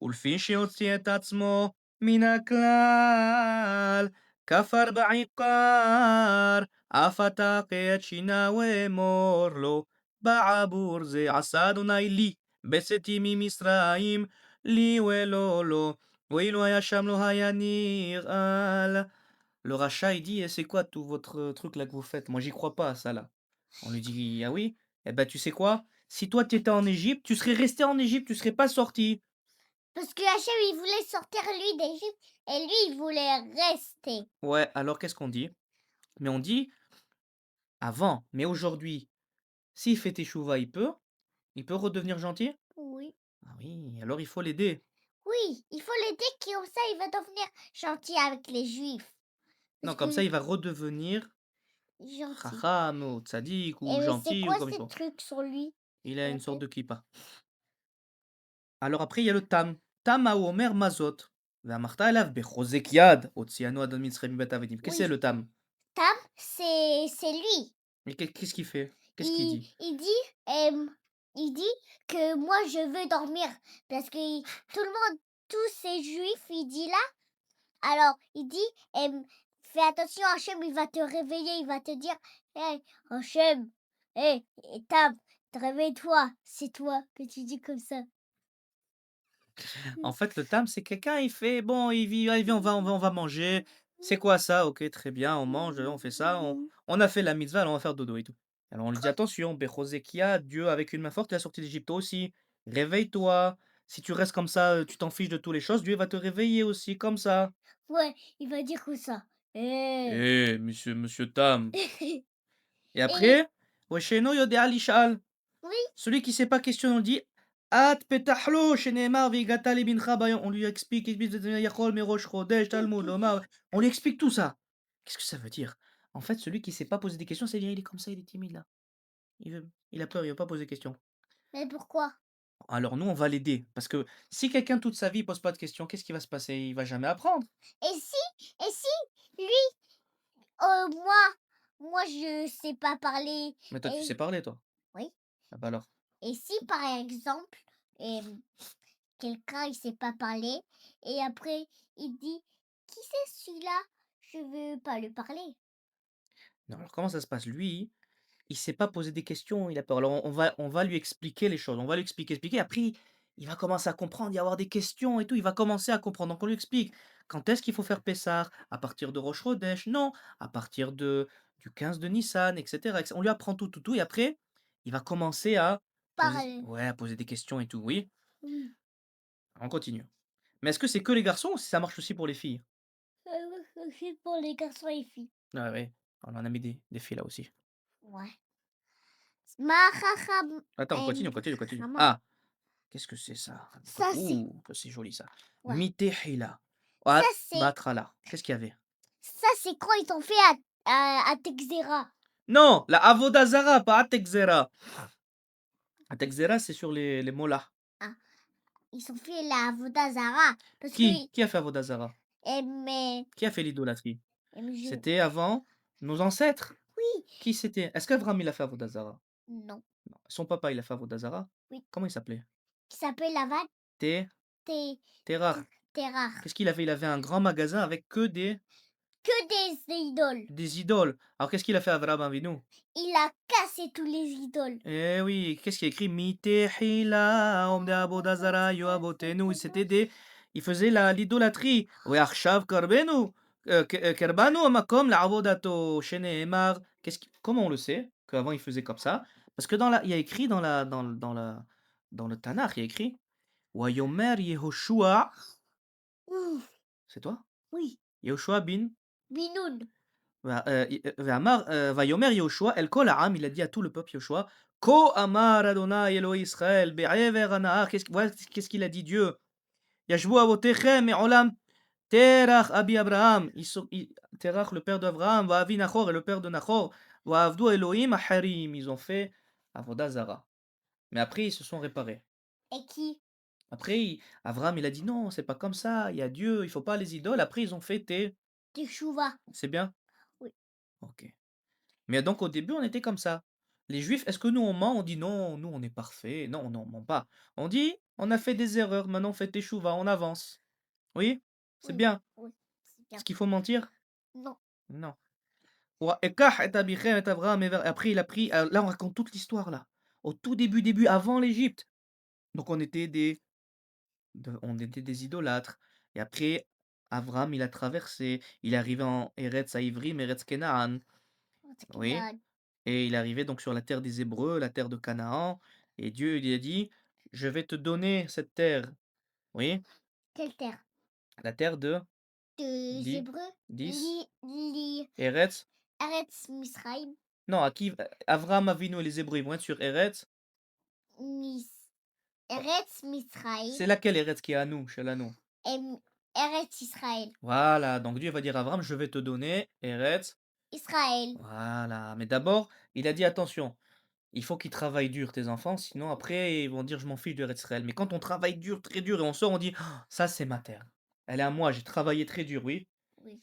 ולפי שהוציא את עצמו מן הכלל, כפר בעיקר, אף עתק את שינה ואמור לו, בעבור זה עשה אדוני לי, בצאתי ממצרים, לי ולא לו, ואילו היה שם לא היה נראה. Le rachat, il dit, c'est quoi tout votre truc là que vous faites? Moi, j'y crois pas à ça là. On lui dit, ah oui? Eh ben, tu sais quoi? Si toi, tu étais en Égypte, tu serais resté en Égypte, tu serais pas sorti. Parce que Hachem, il voulait sortir lui d'Égypte et lui, il voulait rester. Ouais, alors qu'est-ce qu'on dit? Mais on dit avant, mais aujourd'hui, s'il fait teshuva, il peut redevenir gentil? Oui. Ah oui, alors il faut l'aider. Oui, il faut l'aider comme ça, il va devenir gentil avec les Juifs. Non, Parce comme ça, que il va redevenir gentil. chacham ou tzaddik ou Et c'est gentil ou quoi comme il ce faut. truc sur lui? Il Sur a la une sorte tête? de kippa. Alors après, il y a le tam. Tam haomer mazot. ואמרת אליו בחוזק יד, הוציאנו אדון מצרים מבית עבדים. Qu'est-ce que c'est Oui. le tam? Tam, c'est lui. Mais qu'est-ce qu'il fait? Qu'est-ce qu'il dit? Il dit, il dit que moi je veux dormir parce que tout le monde, tous ces juifs, il dit là. Alors il dit, fais attention, Hachem, il va te réveiller, il va te dire, hey, Hachem, hey, Tam, réveille-toi, c'est toi que tu dis comme ça. En fait, le tam, c'est quelqu'un, il fait, bon, il vit, allez, viens, on va manger. C'est quoi ça? Ok, très bien, on mange, on fait ça, on a fait la mitzvah, alors on va faire dodo et tout. Alors on lui dit, attention, Bechozekia, Dieu avec une main forte, il a sorti d'Égypte toi aussi. Réveille-toi. Si tu restes comme ça, tu t'en fiches de toutes les choses, Dieu va te réveiller aussi, comme ça. Ouais, il va dire comme ça. Eh. Eh, monsieur Tam. Et Et après, Wesheno yodea lishal. oui, Celui qui sait pas questionner, on dit At petahlo, shenemar vigata libincha bayon. On lui explique, Yachol, Merosh, Chodesh, Talmud, Lomar. On lui explique tout ça. Qu'est-ce que ça veut dire? En fait, celui qui sait pas poser des questions, c'est-à-dire il est comme ça, il est timide là. Il a peur, il veut pas poser de questions. mais pourquoi? Alors nous, on va l'aider. Parce que si quelqu'un toute sa vie pose pas de questions, qu'est-ce qui va se passer? Il va jamais apprendre. Et si lui, moi je sais pas parler Mais toi, tu sais et parler, toi. oui. Ah bah alors. Et si par exemple, quelqu'un il sait pas parler et après il dit qui c'est celui-là? Je veux pas lui parler. Non, alors comment ça se passe? Lui, il sait pas poser des questions, il a peur. Alors on va lui expliquer les choses, on va lui expliquer. Après il va commencer à comprendre, y avoir des questions et tout, il va commencer à comprendre. Donc on lui explique. Quand est-ce qu'il faut faire Pessah? À partir de Rosh Chodesh? Non, à partir du 15 de Nissan, et cetera, on lui apprend tout, tout, tout et après, il va commencer à poser Parle. ouais, à poser des questions et tout, oui? Oui. On continue. Mais est-ce que c'est que les garçons ou ça marche aussi pour les filles? Aussi pour les garçons et filles. Ah ouais, on en a mis des filles là aussi. Ouais. Mahacham Attends, on continue, on continue, on continue. Hama. Ah! Qu'est-ce que c'est ça? Ça, c'est. Ouh, c'est joli ça. Ouais. Mitehila. Ça, Wa c'est. Batrala. Qu'est-ce qu'il y avait? Ça, c'est quand ils t'ont fait à Texera. Non, la Avoda Zara, pas Atexera. Atexera, c'est sur les mollahs. Ah, ils ont fait la Vodazara. Parce que. Qui? Qui a fait Avoda Zara? Mais. Qui a fait l'idolâtrie? Je. C'était avant nos ancêtres. Oui. Qui c'était? Est-ce qu'Avraham il a fait Avoda Zara? Non. Non. Son papa il a fait Avoda Zara? Oui. Comment il s'appelait? Qui s'appelle Laval. Té T'es. Terah. T'es rare. Qu'est-ce qu'il avait? Il avait un grand magasin avec que Que des idoles. des idoles. Alors qu'est-ce qu'il a fait Avraham Avinu? Il a cassé tous les idoles. Eh oui, qu'est-ce qui est écrit? Mitehila, Om de Abodazara, Yoabotenu. C'était des. Ils faisaient l'idolâtrie. Wearshav Karbenu. Kerbanu, Makom, la Avodato, Sheneemar. Comment on le sait qu'avant ils faisaient comme ça? Parce que il y a écrit dans le Tanakh, il y a écrit Wayomer Yehoshua. Ouf. C'est toi? Oui. Yehoshua bin. Binoun. Ve'amar, Vayomer Yehoshua, El Kol Ha'am, il a dit à tout le peuple Yehoshua, Ko Amar Adonai Elohim Israël, Be'ever Anahar, voilà qu'est-ce qu'il a dit Dieu? Yashbu avotechem me'olam Terach Abi Abraham, Terach le père d'Abraham, Va'avi Nachor et le père de Nachor, Va'avdu Elohim Aharim, ils ont fait Avodah Zara. Mais après ils se sont réparés. Et qui? Après, Abraham il a dit non, c'est pas comme ça, il y a Dieu, il faut pas les idoles. Après ils ont fait Teshuva. c'est bien? Oui. Ok. Mais donc au début, on était comme ça. Les juifs, est-ce que nous on ment? On dit non, nous on est parfait. Non, non, on ment pas. On dit, on a fait des erreurs, maintenant on fait teshuva, on avance. Oui? C'est Oui. bien. Oui. C'est bien. Est-ce qu'il faut mentir? Non. Non. Wa ekach et Abichem et Abraham après il a pris, là on raconte toute l'histoire là. Au tout début, avant l'Égypte. Donc on était des idolâtres. Et après, Abraham il a traversé, il est arrivé en Eretz Haïvrim, Eretz Kenaan. Parce qu'il Oui. a. Et il est arrivé donc sur la terre des Hébreux, la terre de Canaan, et Dieu lui a dit: «Je vais te donner cette terre». Oui, Quelle terre? la terre de Des Di Hébreux? Dis, Li. Eretz. Eretz Misraïm. Non, à qui Avraham Avinu et les Hébreux, ils vont être sur Eretz. Mis. Eretz Misraïm. C'est laquelle Eretz qui est à nous, chez nous? Et Eretz Israël. Voilà, donc Dieu va dire à Abraham: «Je vais te donner Eretz». Israël. Voilà, mais d'abord, il a dit: «Attention, il faut qu'ils travaillent dur tes enfants, sinon après ils vont dire: "Je m'en fiche de Eretz Israël"». Mais quand on travaille dur, très dur et on sort, on dit: «Ah, ça c'est ma terre. Elle est à moi, j'ai travaillé très dur», oui. Oui.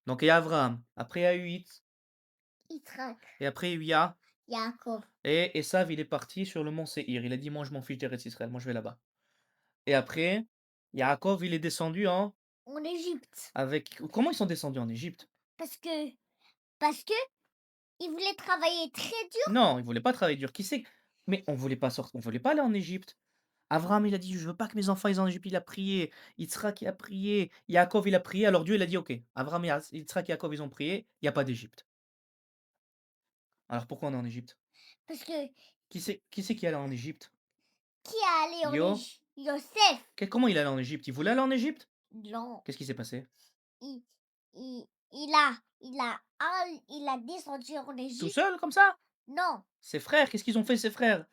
Donc il y a Abraham, après il y a eu Yitzhak. et après il y a Yaakov. et Esav, il est parti sur le mont Séhir. Il a dit: «Moi je m'en fiche d'Eretz Israël, moi je vais là-bas». Et après, Yaakov, il est descendu En Égypte. avec comment ils sont descendus en Égypte? Parce que. Parce que. Il voulait travailler très dur. Non, ils voulaient pas travailler dur. Qui sait? Mais on voulait pas aller en Égypte. Abraham, il a dit: «Je veux pas que mes enfants aillent en Égypte», il a prié. Yitzhak, il a prié. Yaakov, il a prié. Alors Dieu, il a dit: «OK». Abraham, Yitzhak et Yaakov, ils ont prié, il y a pas d'Égypte. Alors pourquoi on est en Égypte? Parce que. Qui c'est qui est allé en Égypte? Qui est allé en Yo? Égypte? Yosef. Comment il est allé en Égypte? Il voulait aller en Égypte? Non. Qu'est-ce qui s'est passé? Il, il a descendu en Tout Égypte. seul comme ça? Non. Ses frères, qu'est-ce qu'ils ont fait ses frères?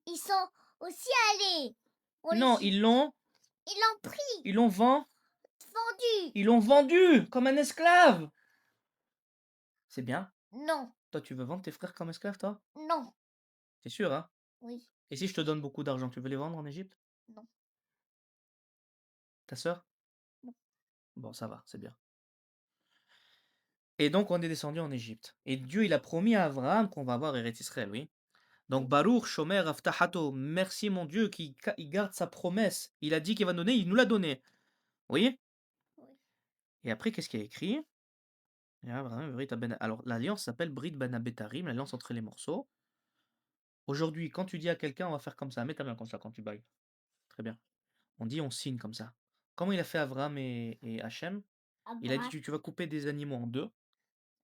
Ils sont aussi allés en Non, Égypte. Ils l'ont pris. ils l'ont Vendu. ils l'ont vendu comme un esclave. C'est bien. Non. Toi, tu veux vendre tes frères comme esclaves, toi? Non. C'est sûr, hein? Oui. Et si je te donne beaucoup d'argent, tu veux les vendre en Égypte? Non. Ta sœur? Non. Bon, ça va, c'est bien. Et donc, on est descendu en Égypte. Et Dieu, il a promis à Abraham qu'on va avoir Eretz Israël, oui. Donc, Oui. Baruch Shomer Avtahato, merci mon Dieu qui il garde sa promesse. Il a dit qu'il va donner, il nous l'a donné. Oui. Oui. Et après, qu'est-ce qu'il y a écrit? Et Abraham, alors, l'alliance s'appelle Brit Ben Abetarim, l'alliance entre les morceaux. Aujourd'hui, quand tu dis à quelqu'un, on va faire comme ça, mets ta main comme ça quand tu bailles. Très bien. On dit, on signe comme ça. Comment il a fait Abraham et Hachem? Un Il a dit: bras. «Tu vas couper des animaux en 2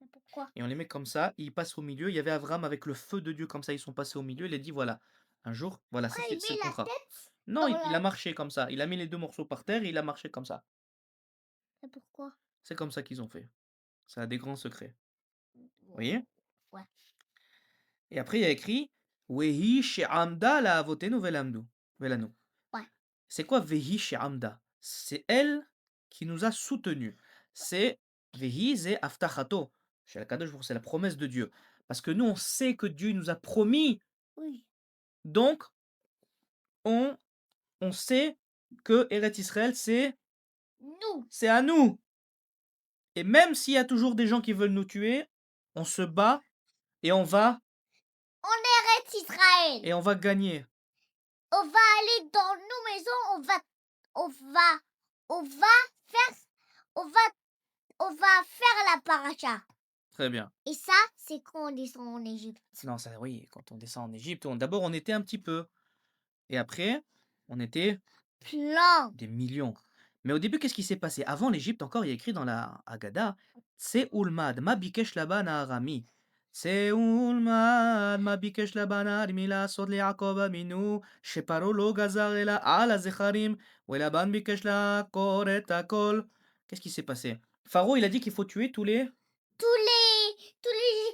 Mais pourquoi? et on les met comme ça, ils passent au milieu». Il y avait Abraham avec le feu de Dieu comme ça, ils sont passés au milieu. Il a dit: «Voilà, un jour, voilà, ça Ouais, il c'est le met la contrat». tête Non, dans il a la... marché comme ça. Il a mis les 2 morceaux par terre et il a marché comme ça. Mais pourquoi? C'est comme ça qu'ils ont fait. Ça a des grands secrets. Vous Wow. voyez? Ouais. Et après il y a écrit: «Wehi she'amda la'avotenu velanu». Ouais. C'est quoi Vehi she'amda? C'est elle qui nous a soutenus. C'est Vehi ze aftachato. Chez Akadosh Baruch c'est la promesse de Dieu. Parce que nous, on sait que Dieu nous a promis, Oui. donc on, on sait que Eretz Israël, Nous. c'est à nous. Et même s'il y a toujours des gens qui veulent nous tuer, on se bat et Arrête Israël. on va gagner. On va aller dans nos maisons. On va, on va faire, on va, on va faire la paracha. Très bien. Et ça, c'est quand on descend en Égypte. Non, ça oui, quand on descend en Égypte, d'abord on était un petit peu. Et après, on était Plein. des millions. Mais au début, qu'est-ce qui s'est passé? Avant l'Égypte, encore, il y a écrit dans la Haggadah, Tse'ulmad, ma bikesh laban arami. Tse'ulmad, ma bikesh laban arami לעשות ליעקב אבינו, שפרעה לא גזר אלא על הזכרים, ולבן ביקש לעקור את הכל. Qu'est-ce qui s'est passé? Pharaon, il a dit qu'il faut tuer Tous les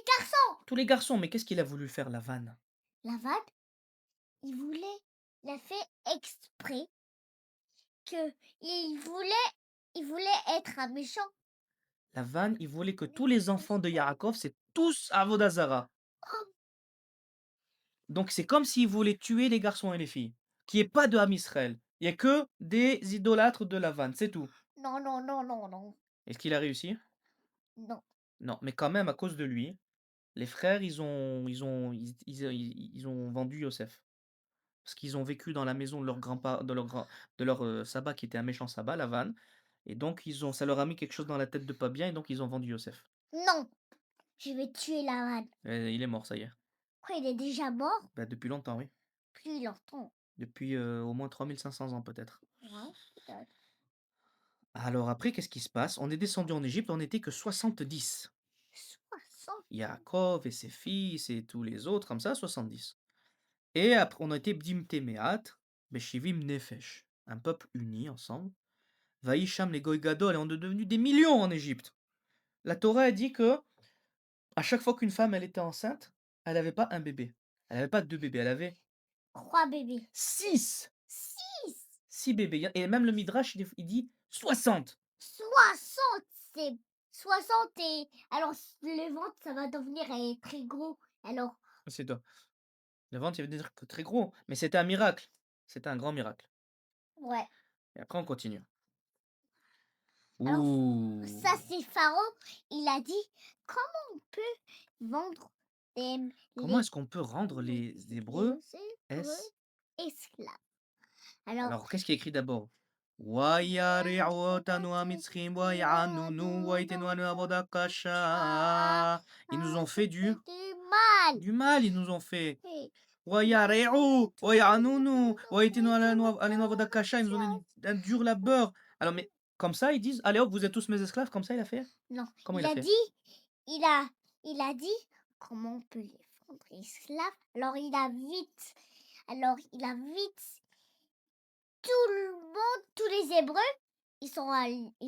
garçons. tous les garçons. Mais qu'est-ce qu'il a voulu faire, Lavan? Lavan, il a fait exprès que il voulait être un méchant. Lavan, il voulait que tous les enfants de Yaakov, c'est tous Avodazara. Oh, Donc c'est comme s'il voulait tuer les garçons et les filles. Qu'il n'y ait pas de Ham Israël. Il n'y a que des idolâtres de Lavan, c'est tout. non, non, non, non, non, Est-ce qu'il a réussi? non. Non, mais quand même, à cause de lui, les frères, ils ont vendu Yosef. Parce qu'ils ont vécu dans la maison de leur grand-père, de leur sabbat qui était un méchant sabbat, Lavan. Et donc, ça leur a mis quelque chose dans la tête de pas bien, et donc ils ont vendu Yosef. Non, je vais tuer Lavan. Et il est mort, ça y est. Quoi, il est déjà mort? Bah, depuis longtemps, oui. Plus longtemps. Depuis au moins 3500 ans peut-être. Ouais, peut-être. Alors après, qu'est-ce qui se passe? On est descendu en Égypte, on n'était que 70. 60. Yaakov et ses fils et tous les autres, comme ça, 70. Et après, on a été Bdim Temeat, Beshivim Nefesh, un peuple uni ensemble. Vaisham les Goy Gadol, et on est devenus des millions en Égypte. La Torah a dit que à chaque fois qu'une femme elle était enceinte, elle n'avait pas un bébé. Elle n'avait pas deux bébés, elle avait 3 bébés. six. 6. 6 bébés. Et même le Midrash, il dit 60. 60. C'est 60 et... Alors, le ventre, ça va devenir très gros. Alors, C'est toi. Le ventre, il veut dire que très gros. Mais c'était un miracle. C'était un grand miracle. ouais. Et après, on continue. Alors, Ouh. ça, c'est Pharaon. Il a dit, comment on peut vendre Comment les, est-ce qu'on peut rendre les les Hébreux Hébreux es... esclaves? Alors, Alors, qu'est-ce qui est écrit d'abord? Wayari'otanu hamitzrim wayanunu waitenu avoda kasha. Ils nous ont ça fait fait du mal. du mal, ils nous ont fait. Et- Wayari'u wayanunu waitenu alenu avoda kasha. Ils nous ont mis un dur labeur. Alors, mais comme ça, ils disent, allez hop, vous êtes tous mes esclaves, comme ça il a fait? Non, Comment il il a a fait? dit, il a dit, comment on peut les vendre esclaves? Alors il a vite, tout le monde, tous les Hébreux, ils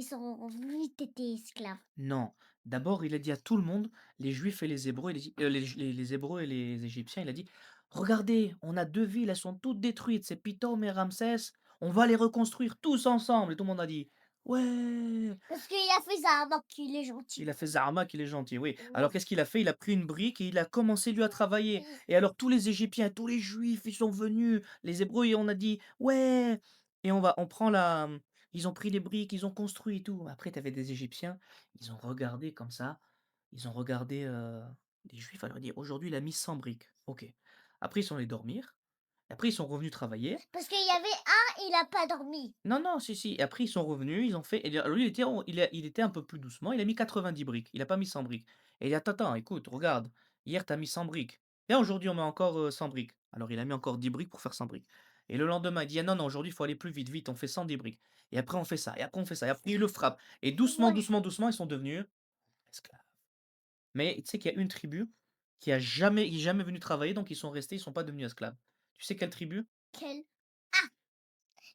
sont vite été esclaves. Non. D'abord, il a dit à tout le monde, les Juifs et les Hébreux, les Hébreux et les Égyptiens, il a dit, regardez, on a deux villes, elles sont toutes détruites, c'est Python et Ramsès, on va les reconstruire tous ensemble. Et tout le monde a dit, ouais. Parce qu'il a fait ça avant qu'il est Il gentil. a fait Zarma qu'il est gentil, oui. Oui. Alors qu'est-ce qu'il a fait? Il a pris une brique et il a commencé lui à travailler. Et alors tous les Égyptiens, tous les Juifs, ils sont venus. Les Hébreux, et on a dit, ouais. Et on prend la. Ils ont pris les briques, ils ont construit et tout. Après, tu avais des Égyptiens, ils ont regardé comme ça. Ils ont regardé les Juifs. Alors, dit, aujourd'hui, il a mis 100 briques. Ok. Après, ils sont allés dormir. Après, ils sont revenus travailler. Parce qu'il y avait un, il a pas dormi. Non, non, si, si. Et après, ils sont revenus, ils ont fait. Et lui, il était un peu plus doucement. Il a mis 90 briques. Il a pas mis 100 briques. Et il dit, attends, attends, écoute, regarde. Hier, tu as mis 100 briques. Et aujourd'hui, on met encore 100 briques. Alors, il a mis encore 10 briques pour faire 100 briques. Et le lendemain, il dit: «Ah non, non, aujourd'hui, il faut aller plus vite, vite, on fait 100 briques. Et après on fait ça, et après on fait ça», et après il le frappe. Et doucement, Ouais. doucement, doucement, ils sont devenus esclaves. Mais tu sais qu'il y a une tribu qui est jamais venue travailler, donc ils sont restés, ils sont pas devenus esclaves. Tu sais quelle tribu? Quel Ah!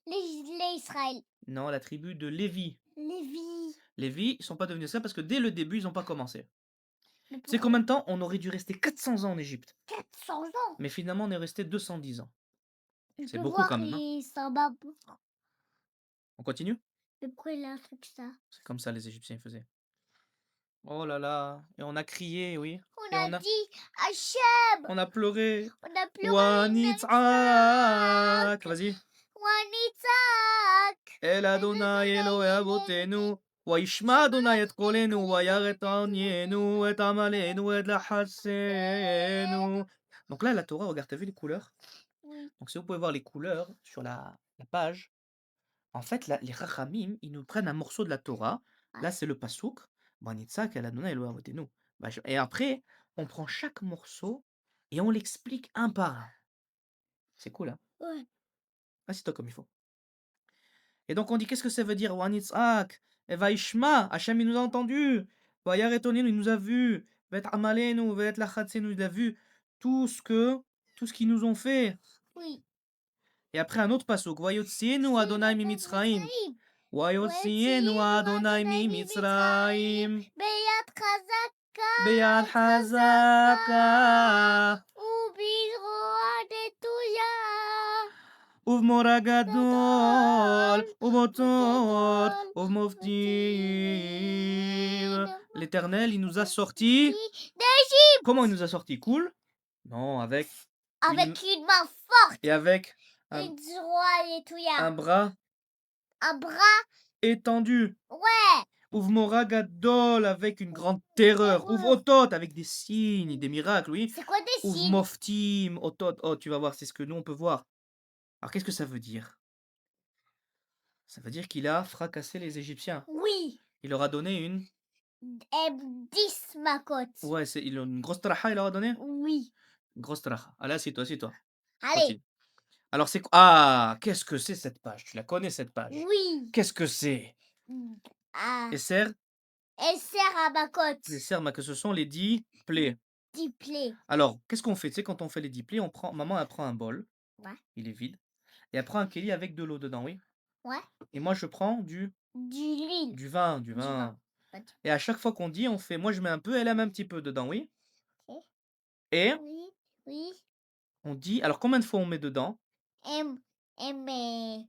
Les Israël. Non, la tribu de Lévi. Lévi. Lévi, ils sont pas devenus esclaves parce que dès le début, ils ont pas commencé. Mais Tu sais pourquoi combien de temps? On aurait dû rester 400 ans en Égypte, 400 ans? mais finalement on est resté 210 ans. On C'est peut beaucoup voir quand même, hein? les Sambab. On continue? Mais pourquoi il a un truc ça? C'est comme ça les Égyptiens faisaient. Oh là là, et on a crié, oui, On et a dit Hachem! on a pleuré. On a pleuré Nitzhak! Wanitzak, vas-y. Wanitzhak! El Adonai Elohei Avotenu, וישמע אדוני את קולנו, וירא את עניינו, את עמלנו, את לחצנו. Donc là, la Torah, regarde, t'as vu les couleurs? Oui. Donc si vous pouvez voir les couleurs sur la page, en fait, les Chachamim, ils nous prennent un morceau de la Torah. Là, Ouais. c'est le Passouk. Banitzak el Adonai Elohei Avotenu. Et après, on prend chaque morceau et on l'explique un par un. C'est cool, hein? Ouais. Assieds-toi comme il faut. Et donc on dit, qu'est-ce que ça veut dire? Wanitzak, et Vaishma, Hachem il nous a entendu. Vayaretonu, il nous a vu. Vet Amalenu, Vet Lachatzenu, il a vu tout ce qu'ils nous ont fait. Oui. Et après un autre passouk, Vayotzienu Adonai mi Mitzrayim. Vayotzienu Adonai mi Mitzrayim. Beyat Chazaka. Beyad Hazaka. ובזרוע נטויה. ובמורא גדול, גדול, ובאותות, וגדול, ובמופתים. ובמופתים. L'Éternel, il nous a sortis. d'Égypte Comment il nous a sortis? Cool? Non, avec avec une main forte. et avec Une droit nettoya. un bras Un bras. étendu. Ouais. Uvmora gadol, avec une grande terreur. Uvotot, avec des signes, des miracles, oui. C'est quoi des signes? Uvmoftim, otot. Oh, tu vas voir, c'est ce que nous on peut voir. Alors qu'est-ce que ça veut dire? Ça veut dire qu'il a fracassé les Égyptiens. Oui. Il leur a donné une. 10 makot. Ouais, une grosse traha, il leur a donné? Oui. Une grosse traha. Allez, assieds-toi, assieds-toi. Allez. Continue. Alors c'est quoi? Ah, qu'est-ce que c'est cette page? Tu la connais cette page? Oui. Qu'est-ce que c'est? Ah. Esser, Elle sert à makot. Esser, que ce sont les 10 plaies. 10 plaies. Alors, qu'est-ce qu'on fait? Tu sais, quand on fait les 10 plaies, maman, elle prend un bol, Ouais. il est vide, et elle prend un kéli avec de l'eau dedans, oui. Ouais. Et moi, je prends L'huile. du vin, Du vin. Pas du- Et à chaque fois qu'on dit, on fait, moi je mets un peu, elle met un petit peu dedans, oui. Ok. Et Oui. Oui. on dit, alors combien de fois on met dedans? M. M.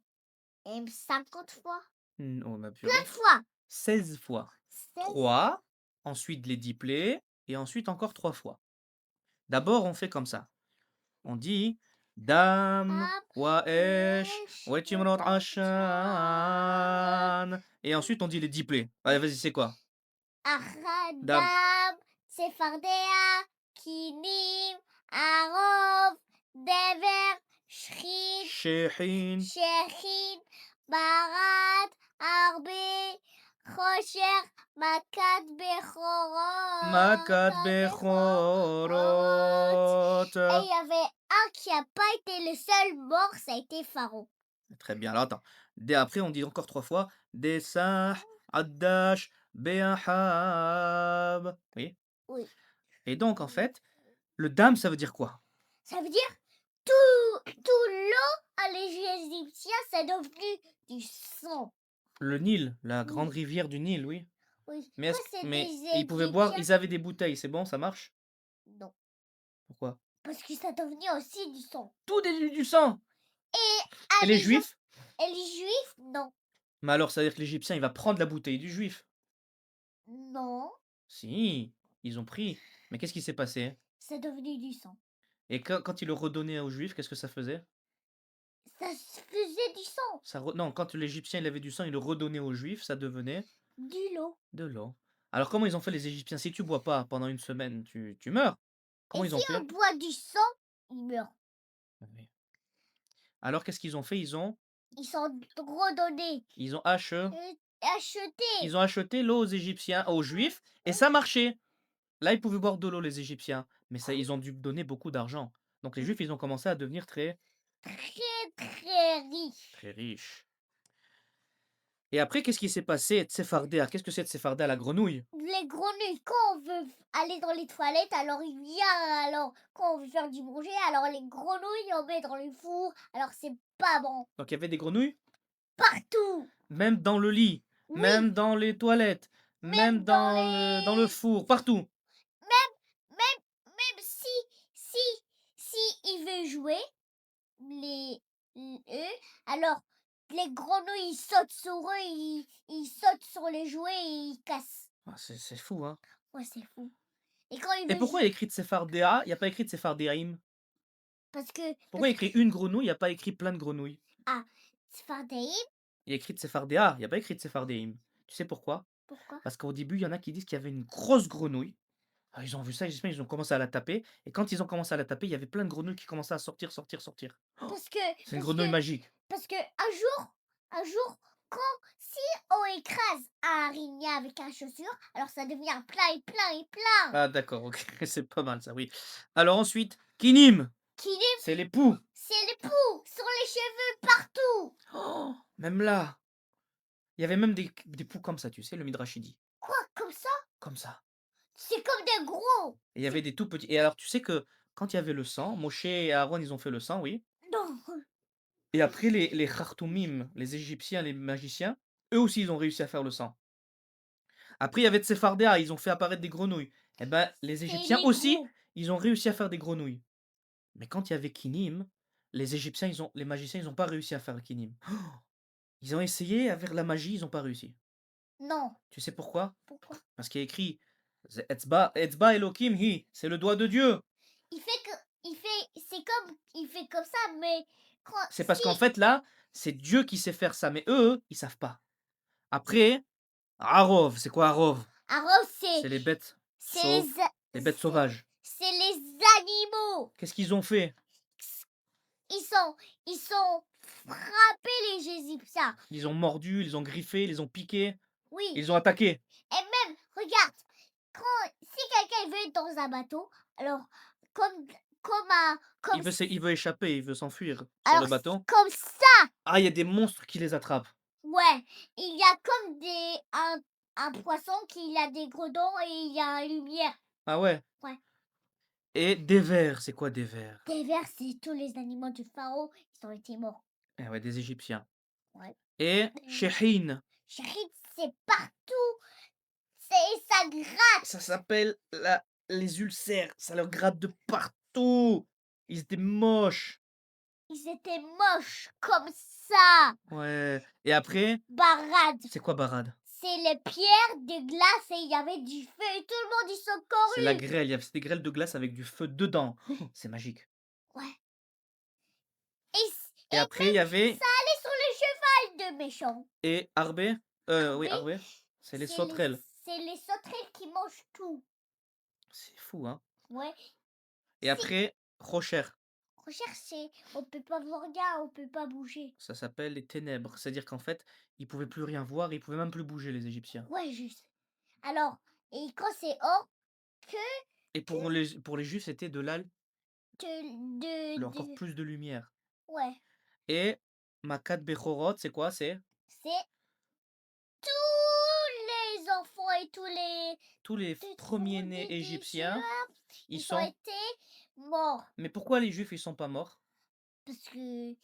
50 fois. Oh ma Plein purée. de fois. 16 fois. 16. 3, ensuite les 10 plaies, et ensuite encore 3 fois. D'abord, on fait comme ça. On dit Dam, Waesh, Wetimrot Ashan. Et ensuite, on dit les 10 plaies. Allez, vas-y, c'est quoi? Dam. Achadam. Sephardea. Kinim. Arov. Dever. Shrit. Shehin, Sherin. Barat. Arbe. Rocher. Makat Bechorot. Makat Bechorot. Et il y avait un qui n'a pas été le seul mort, ça a été Pharaon. Très bien. Alors, attends. Après, on dit encore 3 fois Desah, Addash, Beahab. Oui. Oui. Et donc, en fait, le dam, ça veut dire quoi? Ça veut dire tout l'eau à les Égyptiens, c'est devenu du sang. Le Nil, la Oui. grande rivière du Nil, oui. Oui. Mais, Pourquoi c'est mais des ils pouvaient boire, Égyptiens? ils avaient des bouteilles, c'est bon, ça marche? Non. Pourquoi? Parce que ça devenu aussi du sang. Tout est du sang! Et Et les gens- juifs? Et les juifs, non. Mais alors, ça veut dire que l'Égyptien, il va prendre la bouteille du juif. Non. Si, ils ont pris. Mais qu'est-ce qui s'est passé? C'est devenu du sang. Et quand il le redonnait aux juifs, qu'est-ce que ça faisait? Ça se faisait du sang. Non, quand l'Égyptien, il avait du sang, il le redonnait aux juifs, ça devenait Du l'eau. de l'eau. Alors, comment ils ont fait les Égyptiens? Si tu bois pas pendant une semaine, tu meurs. Comment Et ils ont si fait? on boit du sang, il meurt. Oui. Alors, qu'est-ce qu'ils ont fait? Ils sont redonnés. Ils ont acheté. Achetés. Ils ont acheté l'eau aux Égyptiens, aux Juifs, et ça marchait. Là, ils pouvaient boire de l'eau, les Égyptiens, mais ça, ils ont dû donner beaucoup d'argent. Donc les Juifs, ils ont commencé à devenir très. Très, très riche. Très riche. Et après, qu'est-ce qui s'est passé? Tsefardéa. Qu'est-ce que c'est Tsefardéa, la grenouille? Les grenouilles, quand on veut aller dans les toilettes, alors il vient, alors quand on veut faire du manger, alors les grenouilles, on met dans le four, alors c'est pas bon. Donc il y avait des grenouilles? Partout! Même dans le lit, Oui, même dans les toilettes, même même dans dans le les... four, partout. Même si il veut jouer, les eux, alors les grenouilles ils sautent sur eux, ils sautent sur les jouets et ils cassent. Ah, c'est fou, hein. Ouais, c'est fou. Et quand il Et veut pourquoi il y a jouer, écrit Tsefardéa? Il y a pas écrit Tsefardéaïm? parce que Pourquoi il y a écrit une grenouille, il y a pas écrit plein de grenouilles? ah, Sfardaïm, Il y a écrit Tsefardéa, il y a pas écrit Tsefardéim. Tu sais pourquoi? pourquoi? Parce qu'au début, il y en a qui disent qu'il y avait une grosse grenouille. Ah, ils ont vu ça, j'espère ils ont commencé à la taper et quand ils ont commencé à la taper, il y avait plein de grenouilles qui commençaient à sortir, sortir, sortir. Oh, Parce que c'est une parce grenouille que magique. parce que un jour, quand si on écrase un araignée avec un chaussure, alors ça devient plein et plein et plein. Ah d'accord, OK, c'est pas mal ça, oui. Alors ensuite, Kinim, Kilim, c'est les poux. c'est les poux sur les cheveux partout. Oh, même là, il y avait même des poux comme ça, tu sais, le Midrash il dit, Quoi, comme ça? comme ça. C'est comme des gros. Et il y avait C'est des tout petits. Et alors tu sais que quand il y avait le sang, Moshe et Aaron, ils ont fait le sang, oui. non. Et après les Khartoumim, les Égyptiens, les magiciens, eux aussi ils ont réussi à faire le sang. Après il y avait Tsefardéa, ils ont fait apparaître des grenouilles. Et ben les C'est Égyptiens les aussi, gros. ils ont réussi à faire des grenouilles. Mais quand il y avait Kinim, les magiciens, ils ont pas réussi à faire le Kinim. Ils ont essayé avec la magie, ils ont pas réussi. Non. Tu sais pourquoi? Pourquoi? Parce qu'il y a écrit Etzba Elohim hi, c'est le doigt de Dieu. Il fait que il fait comme ça, mais quand C'est parce qu'en si fait là, c'est Dieu qui sait faire ça, mais eux, ils savent pas. Après, Arov, c'est quoi Arov? alors C'est les bêtes c'est sauves, les bêtes c'est sauvages. c'est les animaux. Qu'est-ce qu'ils ont fait? Ils sont frappés les Égyptiens. Ils ont mordu, ils ont griffé, ils ont piqué, Oui. ils ont attaqué. Et même, regarde, si quelqu'un veut être dans un bateau, alors comme comme un comme Il veut échapper, il veut s'enfuir sur alors le bateau. comme ça, Ah, il y a des monstres qui les attrapent. ouais, il y a comme un poisson qui a des gros dents et il y a une lumière. Ah ouais. Ouais. Et des vers, c'est quoi des vers? Des vers, c'est tous les animaux du pharaon, ils ont été morts. Eh ouais, des Égyptiens. Ouais. Et Shehin, Chérie, c'est partout. C'est ça gratte. ça s'appelle les ulcères, ça leur gratte de partout. Ils étaient moches. Ils étaient moches comme ça. Ouais. Et après, Barade. c'est quoi Barad? C'est les pierres de glace et il y avait du feu et tout le monde ils sont C'est la courus. grêle, c'est des grêles de glace avec du feu dedans. Oh, c'est magique. Ouais. Et Et après, il y même avait ça allait sur le cheval de méchant. et Arbé. Oui, Arbé, Arbé. C'est les c'est les sauterelles. c'est les sauterelles qui mangent tout. C'est fou, hein. Ouais. Et Si après, Rocher. recherche c'est on peut pas voir rien, on peut pas bouger. Ça s'appelle les ténèbres. C'est-à-dire qu'en fait, ils pouvaient plus rien voir, ils pouvaient même plus bouger, les Égyptiens. Ouais, juste. Alors, et quand c'est or que Et que pour les Juifs, c'était de l'al, encore de plus de lumière. ouais, Et Makat Bechorot, c'est quoi? C'est c'est tous les enfants et tous les tous les premiers-nés Égyptiens, égyptiens, ils ils ont sont. été morts Mais pourquoi les Juifs, ils sont pas morts? parce que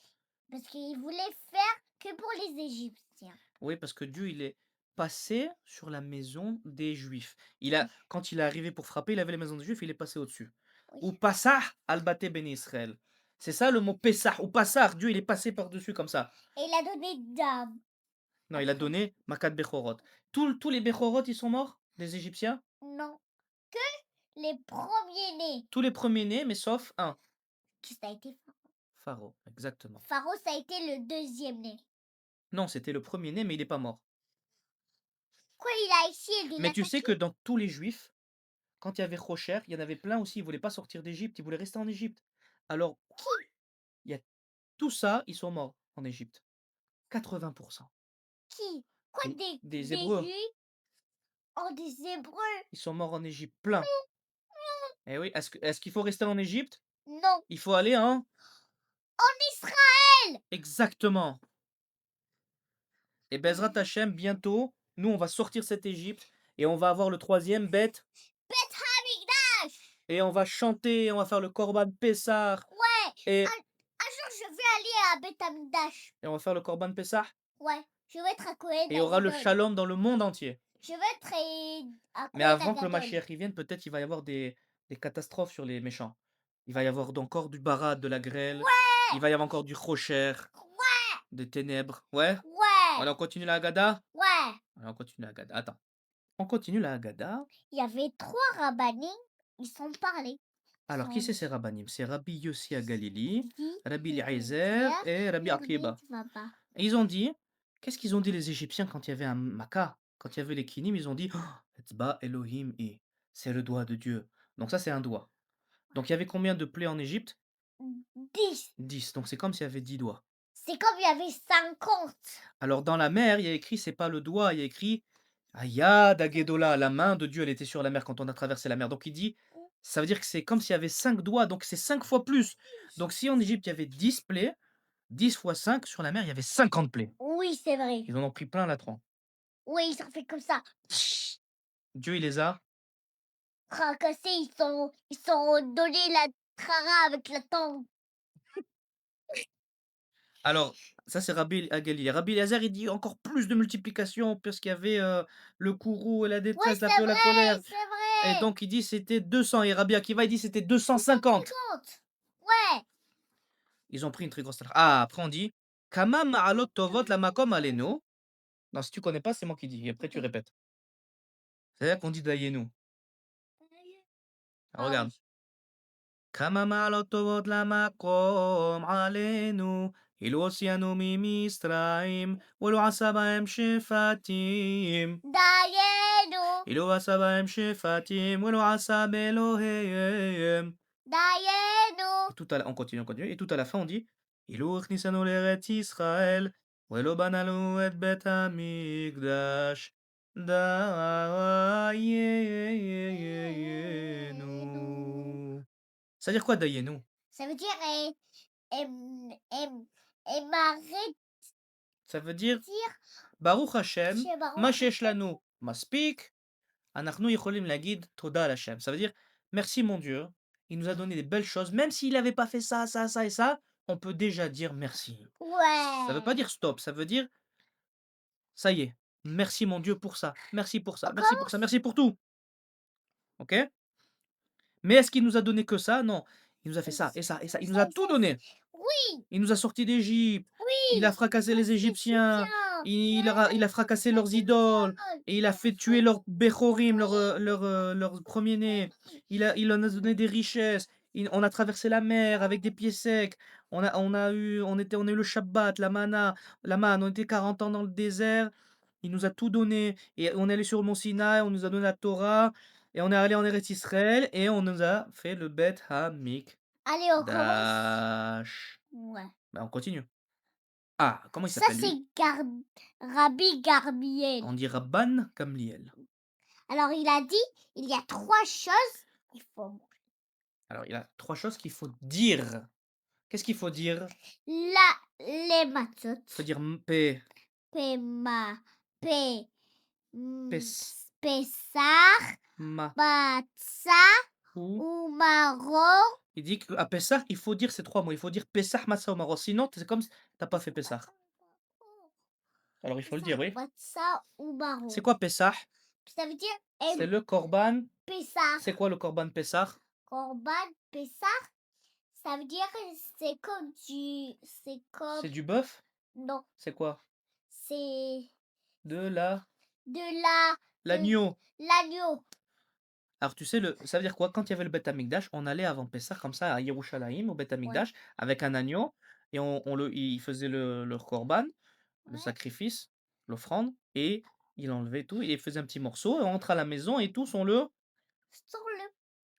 parce qu'ils voulaient faire que pour les Égyptiens. Oui, parce que Dieu, il est passé sur la maison des Juifs. Oui, Quand il est arrivé pour frapper, il avait les maisons des Juifs, il est passé au-dessus. oui. Ou Passah al-Bate ben Israël. C'est ça le mot Pessah. Ou Passah, Dieu, il est passé par-dessus comme ça. Et il a donné d'âme Non, il a après. donné Makat Bechorot. Tous les Bechorot, ils sont morts, des Égyptiens? Non, que les premiers-nés. Tous les premiers-nés, mais sauf un. Que ça a été Pharaon, exactement. Pharaon, ça a été le deuxième-né. Non, c'était le premier-né, mais il n'est pas mort. Quoi, il a essayé de Mais tu sais l'attaquer? que dans tous les Juifs, quand il y avait Rocher, il y en avait plein aussi, ils voulaient pas sortir d'Égypte, ils voulaient rester en Égypte. Alors, il y a tout ça, ils sont morts en Égypte. 80%. Qui? Quoi, Des des Hébreux, Juifs? Oh, des Hébreux? ils sont morts en Égypte, plein. Eh oui, est-ce qu'il faut rester en Égypte? Non, Il faut aller en en Israël! Israël. Exactement. Et Bezrat Hashem, bientôt, nous, on va sortir cette Égypte et on va avoir le troisième bête Bet Hamikdash. et on va chanter, on va faire le Korban Pessah Ouais. et, Un jour, je vais aller à Bet Hamikdash. et on va faire le Korban Pessah Ouais. Je vais être à Cohen et il y aura le Agadol. Shalom dans le monde entier. Je vais être à Mais Cohen avant que le Agadol. Mashiach y vienne, peut-être il va y avoir des catastrophes sur les méchants. Il va y avoir encore du barad, de la grêle. Ouais. Il va y avoir encore du rocher, Ouais. des ténèbres. Ouais? Ouais. Allez, on continue la Haggadah? Ouais. Allez, on continue la Haggadah. Attends. On continue la Haggadah. Il y avait 3 rabbinim, ils sont parlés. Alors, qui c'est ces rabbinim? C'est Rabbi Yossi à Galilée, Dit Rabbi que Eliezer Pierre, et Rabbi Pierre Akiba. dit, papa. Et ils ont dit, qu'est-ce qu'ils ont dit les Égyptiens quand il y avait un maca? Quand il y avait les kinim, ils ont dit, oh, Etzba Elohim i. C'est le doigt de Dieu. Donc ça, c'est un doigt. Donc il y avait combien de plaies en Égypte? 10. 10. Donc c'est comme s'il y avait 10 doigts. C'est comme il y avait 50. Alors dans la mer, il y a écrit, c'est pas le doigt, il y a écrit Ayad Agedola, la main de Dieu, elle était sur la mer quand on a traversé la mer. Donc il dit, ça veut dire que c'est comme s'il y avait 5 doigts, donc c'est 5 fois plus. Donc si en Égypte il y avait 10 plaies, 10 fois 5 sur la mer, il y avait 50 plaies. Oui, c'est vrai. Ils en ont pris plein la tronc. Oui, ils ont fait comme ça. Dieu, il les a. Fracassés, ils sont donné la trara avec la tente. Alors, ça c'est Rabbi Agali. Rabbi Eliezer, il dit encore plus de multiplication parce qu'il y avait le courroux et la Ouais, détresse, la c'est peur, la colère. vrai, c'est Et vrai. donc il dit c'était 200 et Rabbi Akiva il dit c'était 250. 50. Ouais. Ils ont pris une très grosse traite. Ah, après on dit Kama ma'alot tovot la makom alenu. Non, si tu connais pas, c'est moi qui dis. Et après tu Ok. répètes. C'est-à-dire qu'on dit d'Ayenu. Alors, Ah regarde. oui. Kama ma'alot tovot la makom alenu. אילו הוציאנו ממצרים, ולא עשה בהם שפטים. Dayenu. אילו עשה בהם שפטים, ולא עשה באלוהיהם. Dayenu. Et tout à la on continue et tout à la fin on dit: "אילו הכניסנו לארץ ישראל, ולא בנינו את בית המקדש, דיינו." Ça veut dire quoi דיינו? Ça veut dire, et m'arrête Ça veut dire dire ברוך השם, chez Baruch מה שיש Hashem. לנו מספיק, אנחנו יכולים להגיד תודה על השם. Ça veut dire merci mon Dieu, il nous a donné des belles choses, même s'il avait pas fait ça, ça, ça et ça, on peut déjà dire merci. Ça veut pas Ouais. dire stop, ça veut dire ça y est, merci mon Dieu pour ça, merci pour ça, On merci pour ça, commence? merci pour tout. OK? Mais est-ce qu'il nous a donné que ça? Non. Il nous a fait ça et ça et ça. Il nous a tout donné. Oui, Il nous a sortis d'Égypte. Il a oui. fracassé les Égyptiens. Égyptiens. Il a fracassé leurs idoles. Et il a fait tuer leurs Béchorim, leurs premiers-nés. Il en a donné des richesses. On a traversé la mer avec des pieds secs. On a eu le Shabbat, la manne. On était 40 ans dans le désert. Il nous a tout donné. Et on est allé sur le mont Sinaï, on nous a donné la Torah. Et on est allé en Eretz Israël et on nous a fait le Bet Hamikdash. Allez, on commence. Ouais. Bah, on continue. Ah, comment il Ça, s'appelle c'est lui? Rabbi Garbiel. On dit Rabban Gamliel. Alors, il a dit, il y a 3 choses qu'il faut. Alors, il y a 3 choses qu'il faut dire. Qu'est-ce qu'il faut dire? Les matzot. Il faut dire P, Pema, P, Pes, Pessar, Ma, Batsa, ou. ou Marron. Il dit qu'à Pessah, il faut dire ces 3 mots. Il faut dire Pessah, Massa ou Maro. Sinon, c'est comme si t'as pas fait Pessah. Alors, il faut le dire, oui. Batsa ou C'est Marron. quoi Pessah? Ça veut dire C'est le Korban. Pessar. C'est quoi le Korban Pessah? Corban, Pessar, ça veut dire que c'est comme c'est comme. C'est du bœuf? Non, C'est quoi? c'est De la de la. De l'agneau. l'agneau. Alors tu sais, ça veut dire quoi? Quand il y avait le Beth Amikdash, on allait avant Pessah comme ça à Yerushalayim, au Beth Ouais. Amikdash, avec un agneau, et il faisait le korban, le Ouais. sacrifice, l'offrande, et il enlevait tout, et il faisait un petit morceau, et on rentre à la maison, et tous Sur le.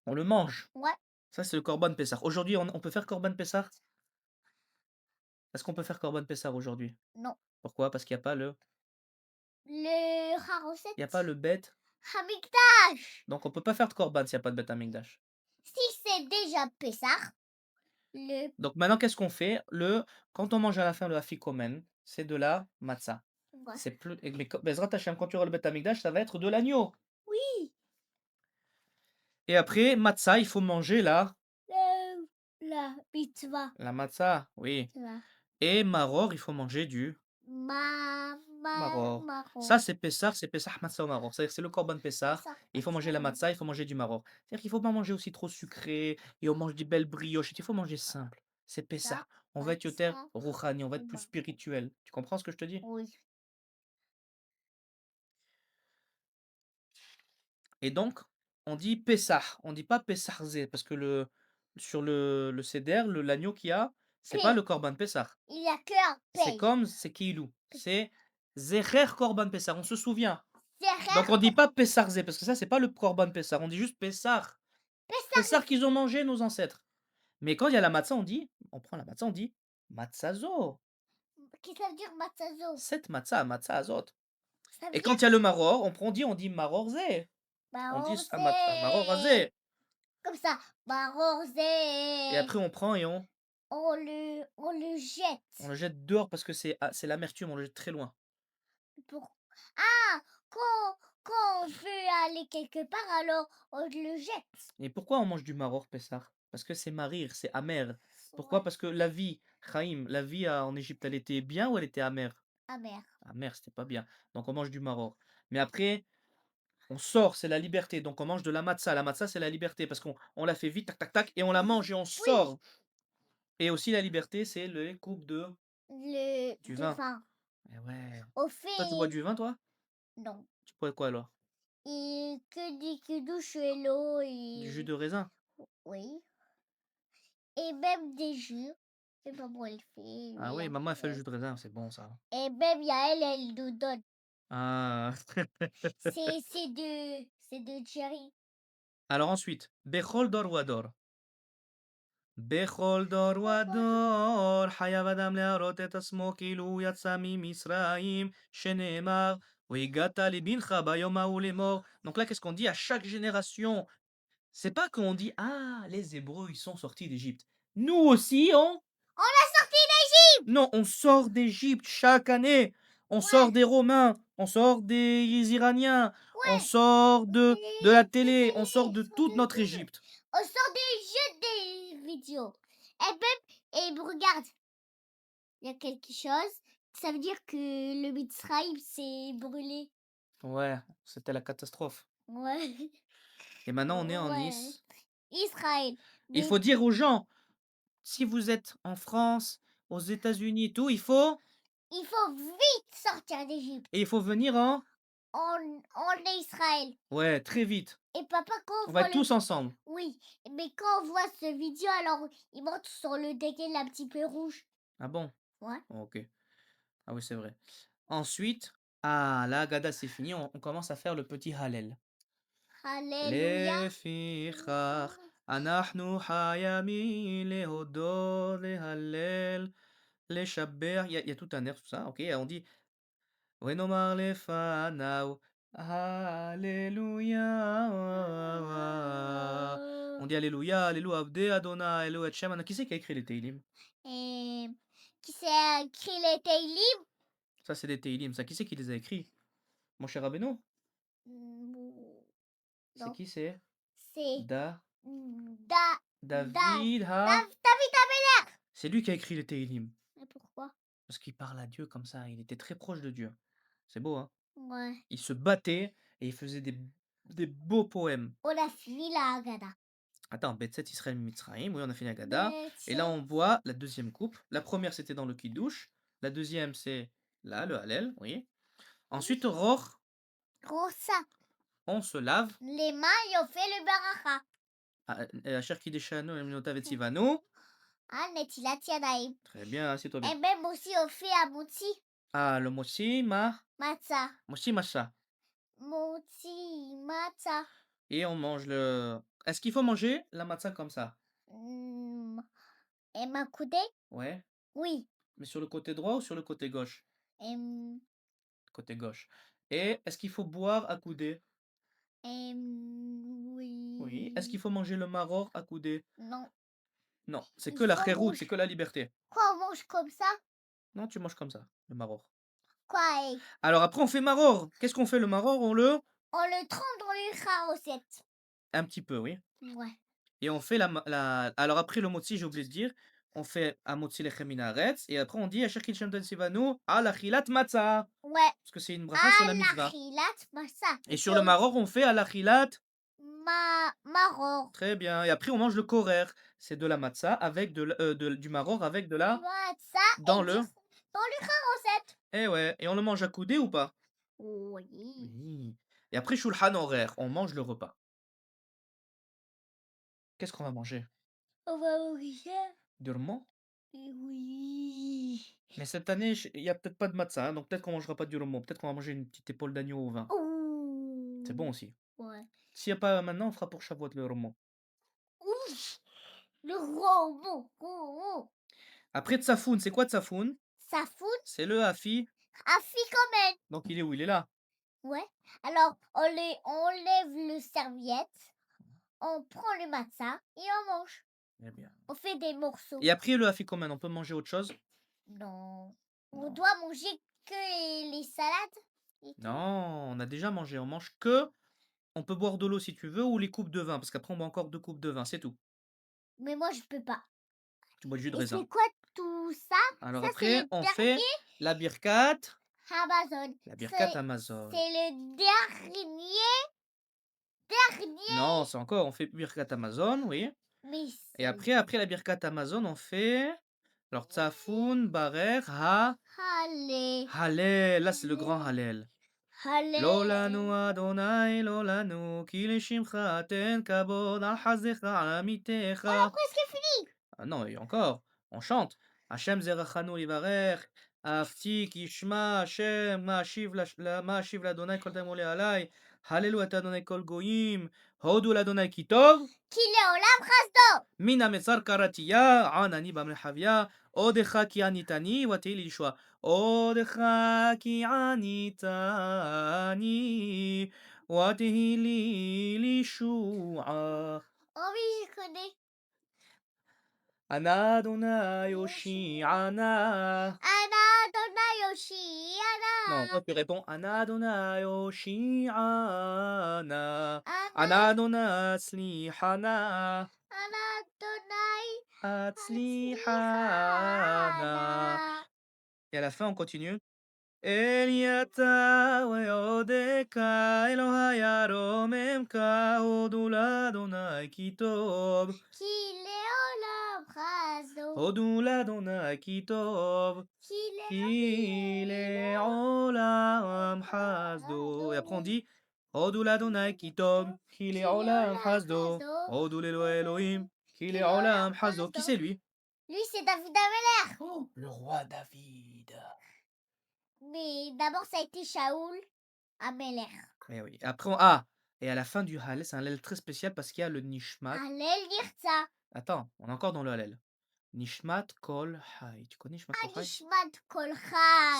on le mange. Ouais. Ça, c'est le korban Pessah. Aujourd'hui, on peut faire korban Pessah? Est-ce qu'on peut faire korban Pessah aujourd'hui? Non. Pourquoi? Parce qu'il n'y a pas Le il y a Haroset. pas le Beth. Hamikdash. Donc on peut pas faire de korban s'il n'y a pas de Beth Amikdash. Si c'est déjà Pessah, Le Donc maintenant, qu'est-ce qu'on fait? Quand on mange à la fin le afikomen, c'est de la matzah. ouais. C'est plus mais Bezrat Hashem, quand tu auras le Beth Amikdash, ça va être de l'agneau. Oui, Et après, matzah, il faut manger la mitzvah. la matzah, oui. Tu vois. Et maror, il faut manger du maror. Ça, Marron. c'est Pessah matzah au maror. C'est-à-dire, c'est le korban C'est Pessah. ça, Il faut manger la ça. matzah, il faut manger du maror. C'est-à-dire qu'il faut pas manger aussi trop sucré et on mange des belles brioches. Il faut manger simple. C'est Ça, Pessah. On va être yoter ça, rouhani, on va être plus bah, spirituel. Tu comprends ce que je te dis? oui. Et donc, on dit Pessah, on dit pas Pessahzé parce que sur le seder, l'agneau qu'il y a, c'est pas P. le korban Pessah. Il y a que un C'est P. comme, c'est Kiilou. C'est Zecher korban Pessah, on se souvient. Donc Derrière, on dit pas Pessahzé parce que ça c'est pas le korban Pessah, on dit juste Pessah. Pessah qu'ils ont mangé nos ancêtres. Mais quand il y a la matzah, on prend la matzah, on dit Matzazo. qu'est-ce que ça veut dire matzazo? Cette matzah, matzah azot. Ça veut Et dire quand il y a le maror, on dit marorzé. On dit un maror rosé. azé. Comme ça, Et rosé. après on prend et On le on jette. le jette dehors parce que c'est l'amertume, on le jette très loin. Pour... Ah, quand on veut aller quelque part, alors on le jette. Et pourquoi on mange du maror, Pessah? Parce que c'est marir, c'est amer. Pourquoi? Ouais, Parce que la vie, Chaim, la vie en Égypte, elle était bien ou elle était amère? amer. Amère, c'était pas bien. Donc on mange du maror. Mais après, on sort, c'est la liberté. Donc on mange de la matzah. La matzah, c'est la liberté parce qu'on la fait vite, tac, tac, tac, et on la mange et on Oui, sort. Et aussi la liberté, c'est les coupes le du vin. devin. Eh ouais. Au Toi, tu bois fait, du vin, toi? non. Tu bois quoi alors? Et que du kidouche et l'eau Du jus et... de raisin? Oui. Et même des jus. Et maman, elle fait, Ah lui, oui, elle maman, elle fait le fait. jus de raisin, c'est bon ça. Et même, il y a elle, elle nous donne. Ah. C'est de cherry. Alors ensuite, Bechol dor wador. בכל דור ודור חייב אדם להראות את עצמו כאילו הוא יצא ממצרים, שנאמר, והגעת לבנך ביום ההוא לאמור. Donc là, qu'est-ce qu'on dit à chaque génération? C'est pas qu'on dit, ah, les Hébreux, ils sont sortis d'Égypte. Nous aussi, On l'a sorti d'Égypte! non, on sort d'Égypte chaque année. On sort Ouais, des Romains, on sort des Iraniens, on ouais. sort de la Des télé, on sort télés, de toute notre Égypte. on sort des jeux des vidéos. Et même, et regarde, il y a quelque chose. Ça veut dire que le Mitzrayim s'est brûlé. Ouais, c'était la catastrophe. Ouais. Et maintenant, on est en Ouais. Nice. Israël. Il Mais faut dire aux gens, si vous êtes en France, aux États-Unis et tout, il faut vite sortir d'Égypte. il faut venir en, On est Israël. ouais, très vite. Et papa, quand On on va voit être tous ensemble. Oui, mais quand on voit ce vidéo, alors il montre sur le décal un petit peu rouge. Ah bon? Ouais. Ok. Ah oui, c'est vrai. Ensuite, ah, la Haggadah, c'est fini. On commence à faire le petit Hallel. Alléluia. לפיכך אנחנו חייבים להודות, להלל, לשבח. Il y a tout un air, tout ça, ok? On dit ונאמר לפניו, Alléluia. On dit Alléluia, Alléluia, Abdé, Adonai, Elohim, et Shem. Qui c'est qui a écrit les Teilim? Et qui s'est écrit les Teilim? Ça, c'est des Teilim. Ça, qui c'est qui les a écrits? Mon cher Rabbeinu? C'est Non, qui c'est? c'est Da, Da, Da, David, David Ameller. C'est lui qui a écrit les Teilim. Et pourquoi? Parce qu'il parle à Dieu comme ça. Il était très proche de Dieu. C'est beau, hein? Ouais. Il se battait et il faisait des beaux poèmes. On a fini la Haggadah. Attends, Betset Israël Mitzrayim, oui, on a fini Agada. Mais Et là, on voit la deuxième coupe. La première, c'était dans le Kiddush. La deuxième, c'est là, le Hallel, oui. Ensuite, Roch, Rosa, on se lave. les mains et on fait le baracha. Asher Kideshanu, Eminota Vetzivanu. Ah, Netilat Yadayim. Très bien, assieds-toi Et bien. même aussi on fait à Motzi, Ah, le Moshi Matzah. Masha. Motzi, Matzah. Et on mange le. Est-ce qu'il faut manger la matzah comme ça? Hmm, Et ma coudée? Ouais. Oui. Mais sur le côté droit ou sur le côté gauche? Em, Côté gauche. Et est-ce qu'il faut boire à couder? Oui. Est-ce qu'il oui. faut manger le maror à couder? Non. Non, c'est Il que la faut khérout, c'est manger. que la liberté. Quoi, on mange comme ça? Non, tu manges comme ça, le maror. Quoi, et Alors après, on fait maror. Qu'est-ce qu'on fait le maror? On le on le trempe dans les caroussettes. un petit peu, oui. Ouais. Et on fait la alors après le motzi, j'ai oublié de dire, on fait un motzi lechem minaretz et après on dit: «Asher kil shem sivanu al achilat matzah». Ouais. Parce que c'est une bracha sur la mitzvah. Alachilat massa. Et Et sur c'est le aussi maror, on fait al achilat. maror. Très bien. Et après, on mange le korer. C'est de la matzah avec du maror avec de la Ça dans et le dire dans les caroussettes. eh ouais. Et on le mange à coudée ou pas? Oui. Oui. Et après, shulchan horaire, on mange le repas. Qu'est-ce qu'on va manger? On va manger. Durement? Oui. Mais cette année, il y a peut-être pas de matzah, hein, donc peut-être qu'on mangera pas du romo. Peut-être qu'on va manger une petite épaule d'agneau au vin. C'est bon Ouh. aussi. Ouais. S'il y a pas maintenant, on fera pour Shavuot le romo. Ouf. Le robot. Après tsafoun, c'est quoi tsafoun? Ça fout C'est le hafi. afikomen. Donc il est où? Il est là. Ouais. Alors, on lève le serviette, on prend le matzah et on mange. Eh bien. On fait des morceaux. Et après le afikoman, on peut manger autre chose? Non. On Non. doit manger que les salades et tout. Non, on a déjà mangé. On mange que on peut boire de l'eau si tu veux ou les coupes de vin, parce qu'après on boit encore 2 coupes de vin, c'est tout. Mais moi, je peux pas. Tu bois du jus de Et raisin. c'est quoi tout ça? Alors Ça, c'est après, le on fait dernier la birkat, Amazon. la birkat C'est Amazon. le dernier. Non, c'est encore, on fait birkat Amazon, oui. Mais Et c'est après la birkat Amazon, on fait alors tsafoun, barer, ha, Allez. halel. Là, c'est le grand halel. Allez. Lolanu Adonai lolanu, ki lishimcha ten kabod al chazecha al amitecha. Presque fini. Ah non, et encore, on chante. Hashem zerachanu livarech, afti kishma Hashem, ma'ashiv l'Adonai kol tamole alai, hallelu et Adonai kol goyim, hodu l'Adonai ki tov, Qu'il est au labrasdo. min hametzar karatiya, anani bamrehavya, odecha ki anitani, watei lishwa, odecha ki anitani, watei lishua. Oh oui, je connais. Ana Adonai Oshi'ana. Anna Donayoshi. Non, Anna. toi tu réponds Ana Adonai Oshi'ana. Ana Anna. Adonai Atzlihana. Anna Donai. Atzlihana. Atzlihana. Et à la fin, on continue. Eliata weodeka Elohai aromemka Hodu l'Adonai ki tov. Qu'il est au labrasdo. Hodu l'Adonai ki tov. Qu'il Il est olam hasdo. Et après on dit Hodou l'Adonai ki tov, qu'il est olam hasdo. Hodou l'Elo Elohim, qu'il est olam hasdo. Qui c'est lui? Lui, c'est David Ameller. Oh, le roi David. Mais d'abord, ça a été Shaoul Ameller. Eh oui. Après, ah, et à la fin du Hallel, c'est un Hallel très spécial parce qu'il y a le Nishmat. Allez lire ça. Attends, on est encore dans le Hallel. Nishmat Kol Chai. Tu connais Nishmat Kol Chai? Anishmat Kol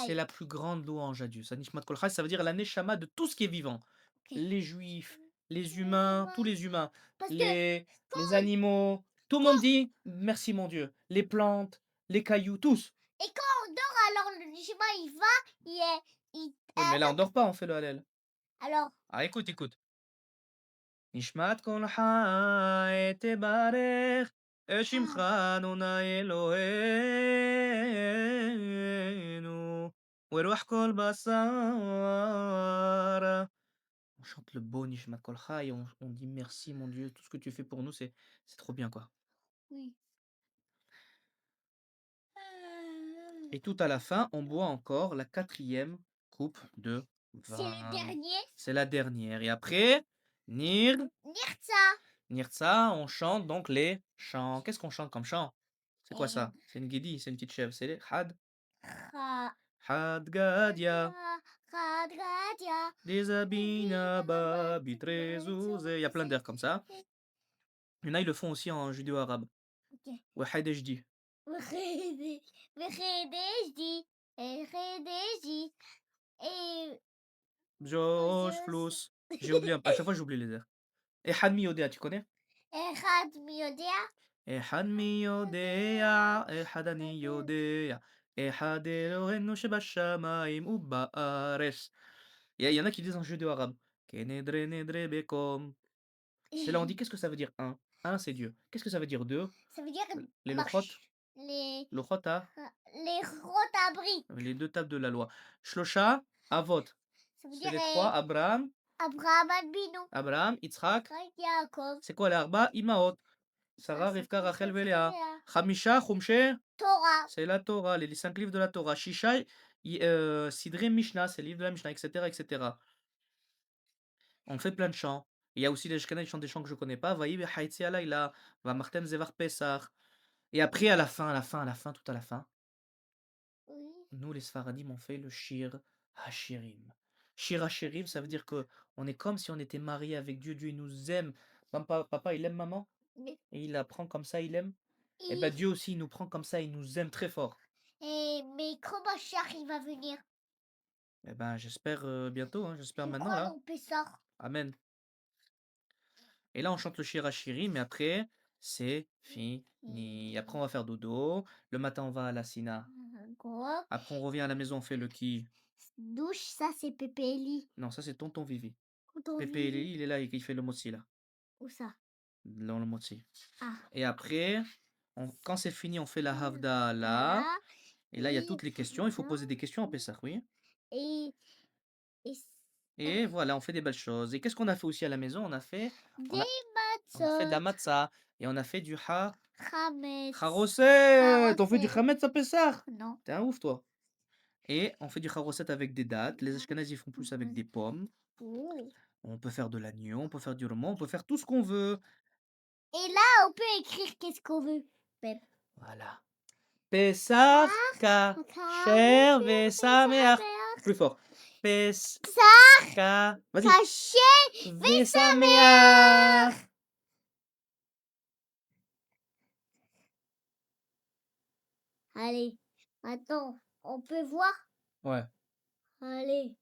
C'est Chai. la plus grande louange à Dieu. Ça, Nishmat Kol Chai, ça veut dire la Neshama de tout ce qui est vivant. Ok. Les juifs, les humains, tous les humains, Parce que les animaux, tout le monde dit merci mon Dieu. Les plantes, les cailloux, tous. et quand on dort, alors le Nishma, il va, Oui, mais là on dort pas, on fait le Hallel. alors, Ah écoute, écoute. Nishmat kol chai tebarech et shimcha Adonai Eloheinu u'ruach kol basar. On chante le beau Nishmat kol chai, on dit merci mon Dieu, tout ce que tu fais pour nous, c'est trop bien quoi. oui. Et tout à la fin, on boit encore la 4e coupe de C'est le vin. dernier. C'est la dernière. Et après, Nirtza. Nirtza, on chante donc les chants. Qu'est-ce qu'on chante comme chant? C'est quoi Et ça? C'est une guédille, c'est une petite chèvre. C'est les Ra- Had Gadia, Radradia. des Abina, Babi, Trezouzé. Il y a plein d'airs comme ça. Il y en a, ils le font aussi en judéo-arabe. Ok. Ouais, Haïdejdi. Vredejdi. Et Redejdi. Et Josh, Flous. J'ai oublié, à chaque fois j'oublie les airs. Et Hadmi Odea, tu connais? Erad Miodea. אחד מי יודע, אחד אני יודע, אחד אלוהינו שבשמיים ובארץ. Il y en a qui disent en judéo-arabe. Kenedre nedre bekom. C'est là, on dit qu'est-ce que ça veut dire un? Un, c'est Dieu. Qu'est-ce que ça veut dire deux? Ça veut dire Les lochot. marche. Les, Lochot à les rotabris. les deux tables de la loi. Shlosha, avot. Ça veut C'est dire les trois. Abraham, Abraham Albino. Yitzhak. Yaakov. C'est quoi les arba? Imaot. Sarah, c'est Rivka, quoi, Rachel, c'est Véléa. Léa. Chamisha, Chumshe. Torah. C'est la Torah, les 5 livres de la Torah. Shisha, Sidre Mishnah, c'est le livre de la Mishnah, etc., etc. On fait plein de chants. Il y a aussi les Ashkenazes qui chantent des chants que je connais pas. Vaï Haïtzi Alayla, Va Martem Zevar Pesach. Et après, à la fin, tout à la fin, Oui. nous, les Sfaradim, on fait le Shir Hashirim. Shir Hashirim, ça veut dire que on est comme si on était mariés avec Dieu. Dieu, il nous aime. Papa, il aime maman. Mais, Et il la prend comme ça, il aime. Et ben Dieu aussi, il nous prend comme ça, il nous aime très fort. mais comment Char il va venir? Eh ben, j'espère bientôt, hein, j'espère C'est maintenant quoi là. dans Pessah? Amen. Et là, on chante le Shirachiri, mais après, c'est fini. Après, on va faire dodo. Le matin, on va à la Sina. Quoi? Après, on revient à la maison, on fait le ki. Douche, ça c'est Pépé Eli. Non, ça, c'est tonton Vivi. Tonton Pépé, Vivi. il est là, il fait le motzi, là. Où ça? Dans le motzi. Ah. Et après, quand c'est fini, on fait la Havda là. Voilà. Et là, il y a toutes les questions. Il faut poser des questions en Pessah, oui. Et, et Et voilà, on fait des belles choses. Et qu'est-ce qu'on a fait aussi à la maison? On a fait des de la matzot. matzah. Et on a fait du Chametz. Charoset. On fait du Charoset. chametz à Pessah. Non. T'es un ouf, toi. Et on fait du charoset avec des dattes. Les Ashkenazis font plus avec des pommes. Ouh. On peut faire de l'agneau, on peut faire du roman, on peut faire tout ce qu'on veut. Et là, on peut écrire qu'est-ce qu'on veut. Pep. Voilà. Pessah kacher vesameach. Plus fort. Pessah. Vas-y. Caché Vesameach. Allez, attends, on peut voir? Ouais. Allez.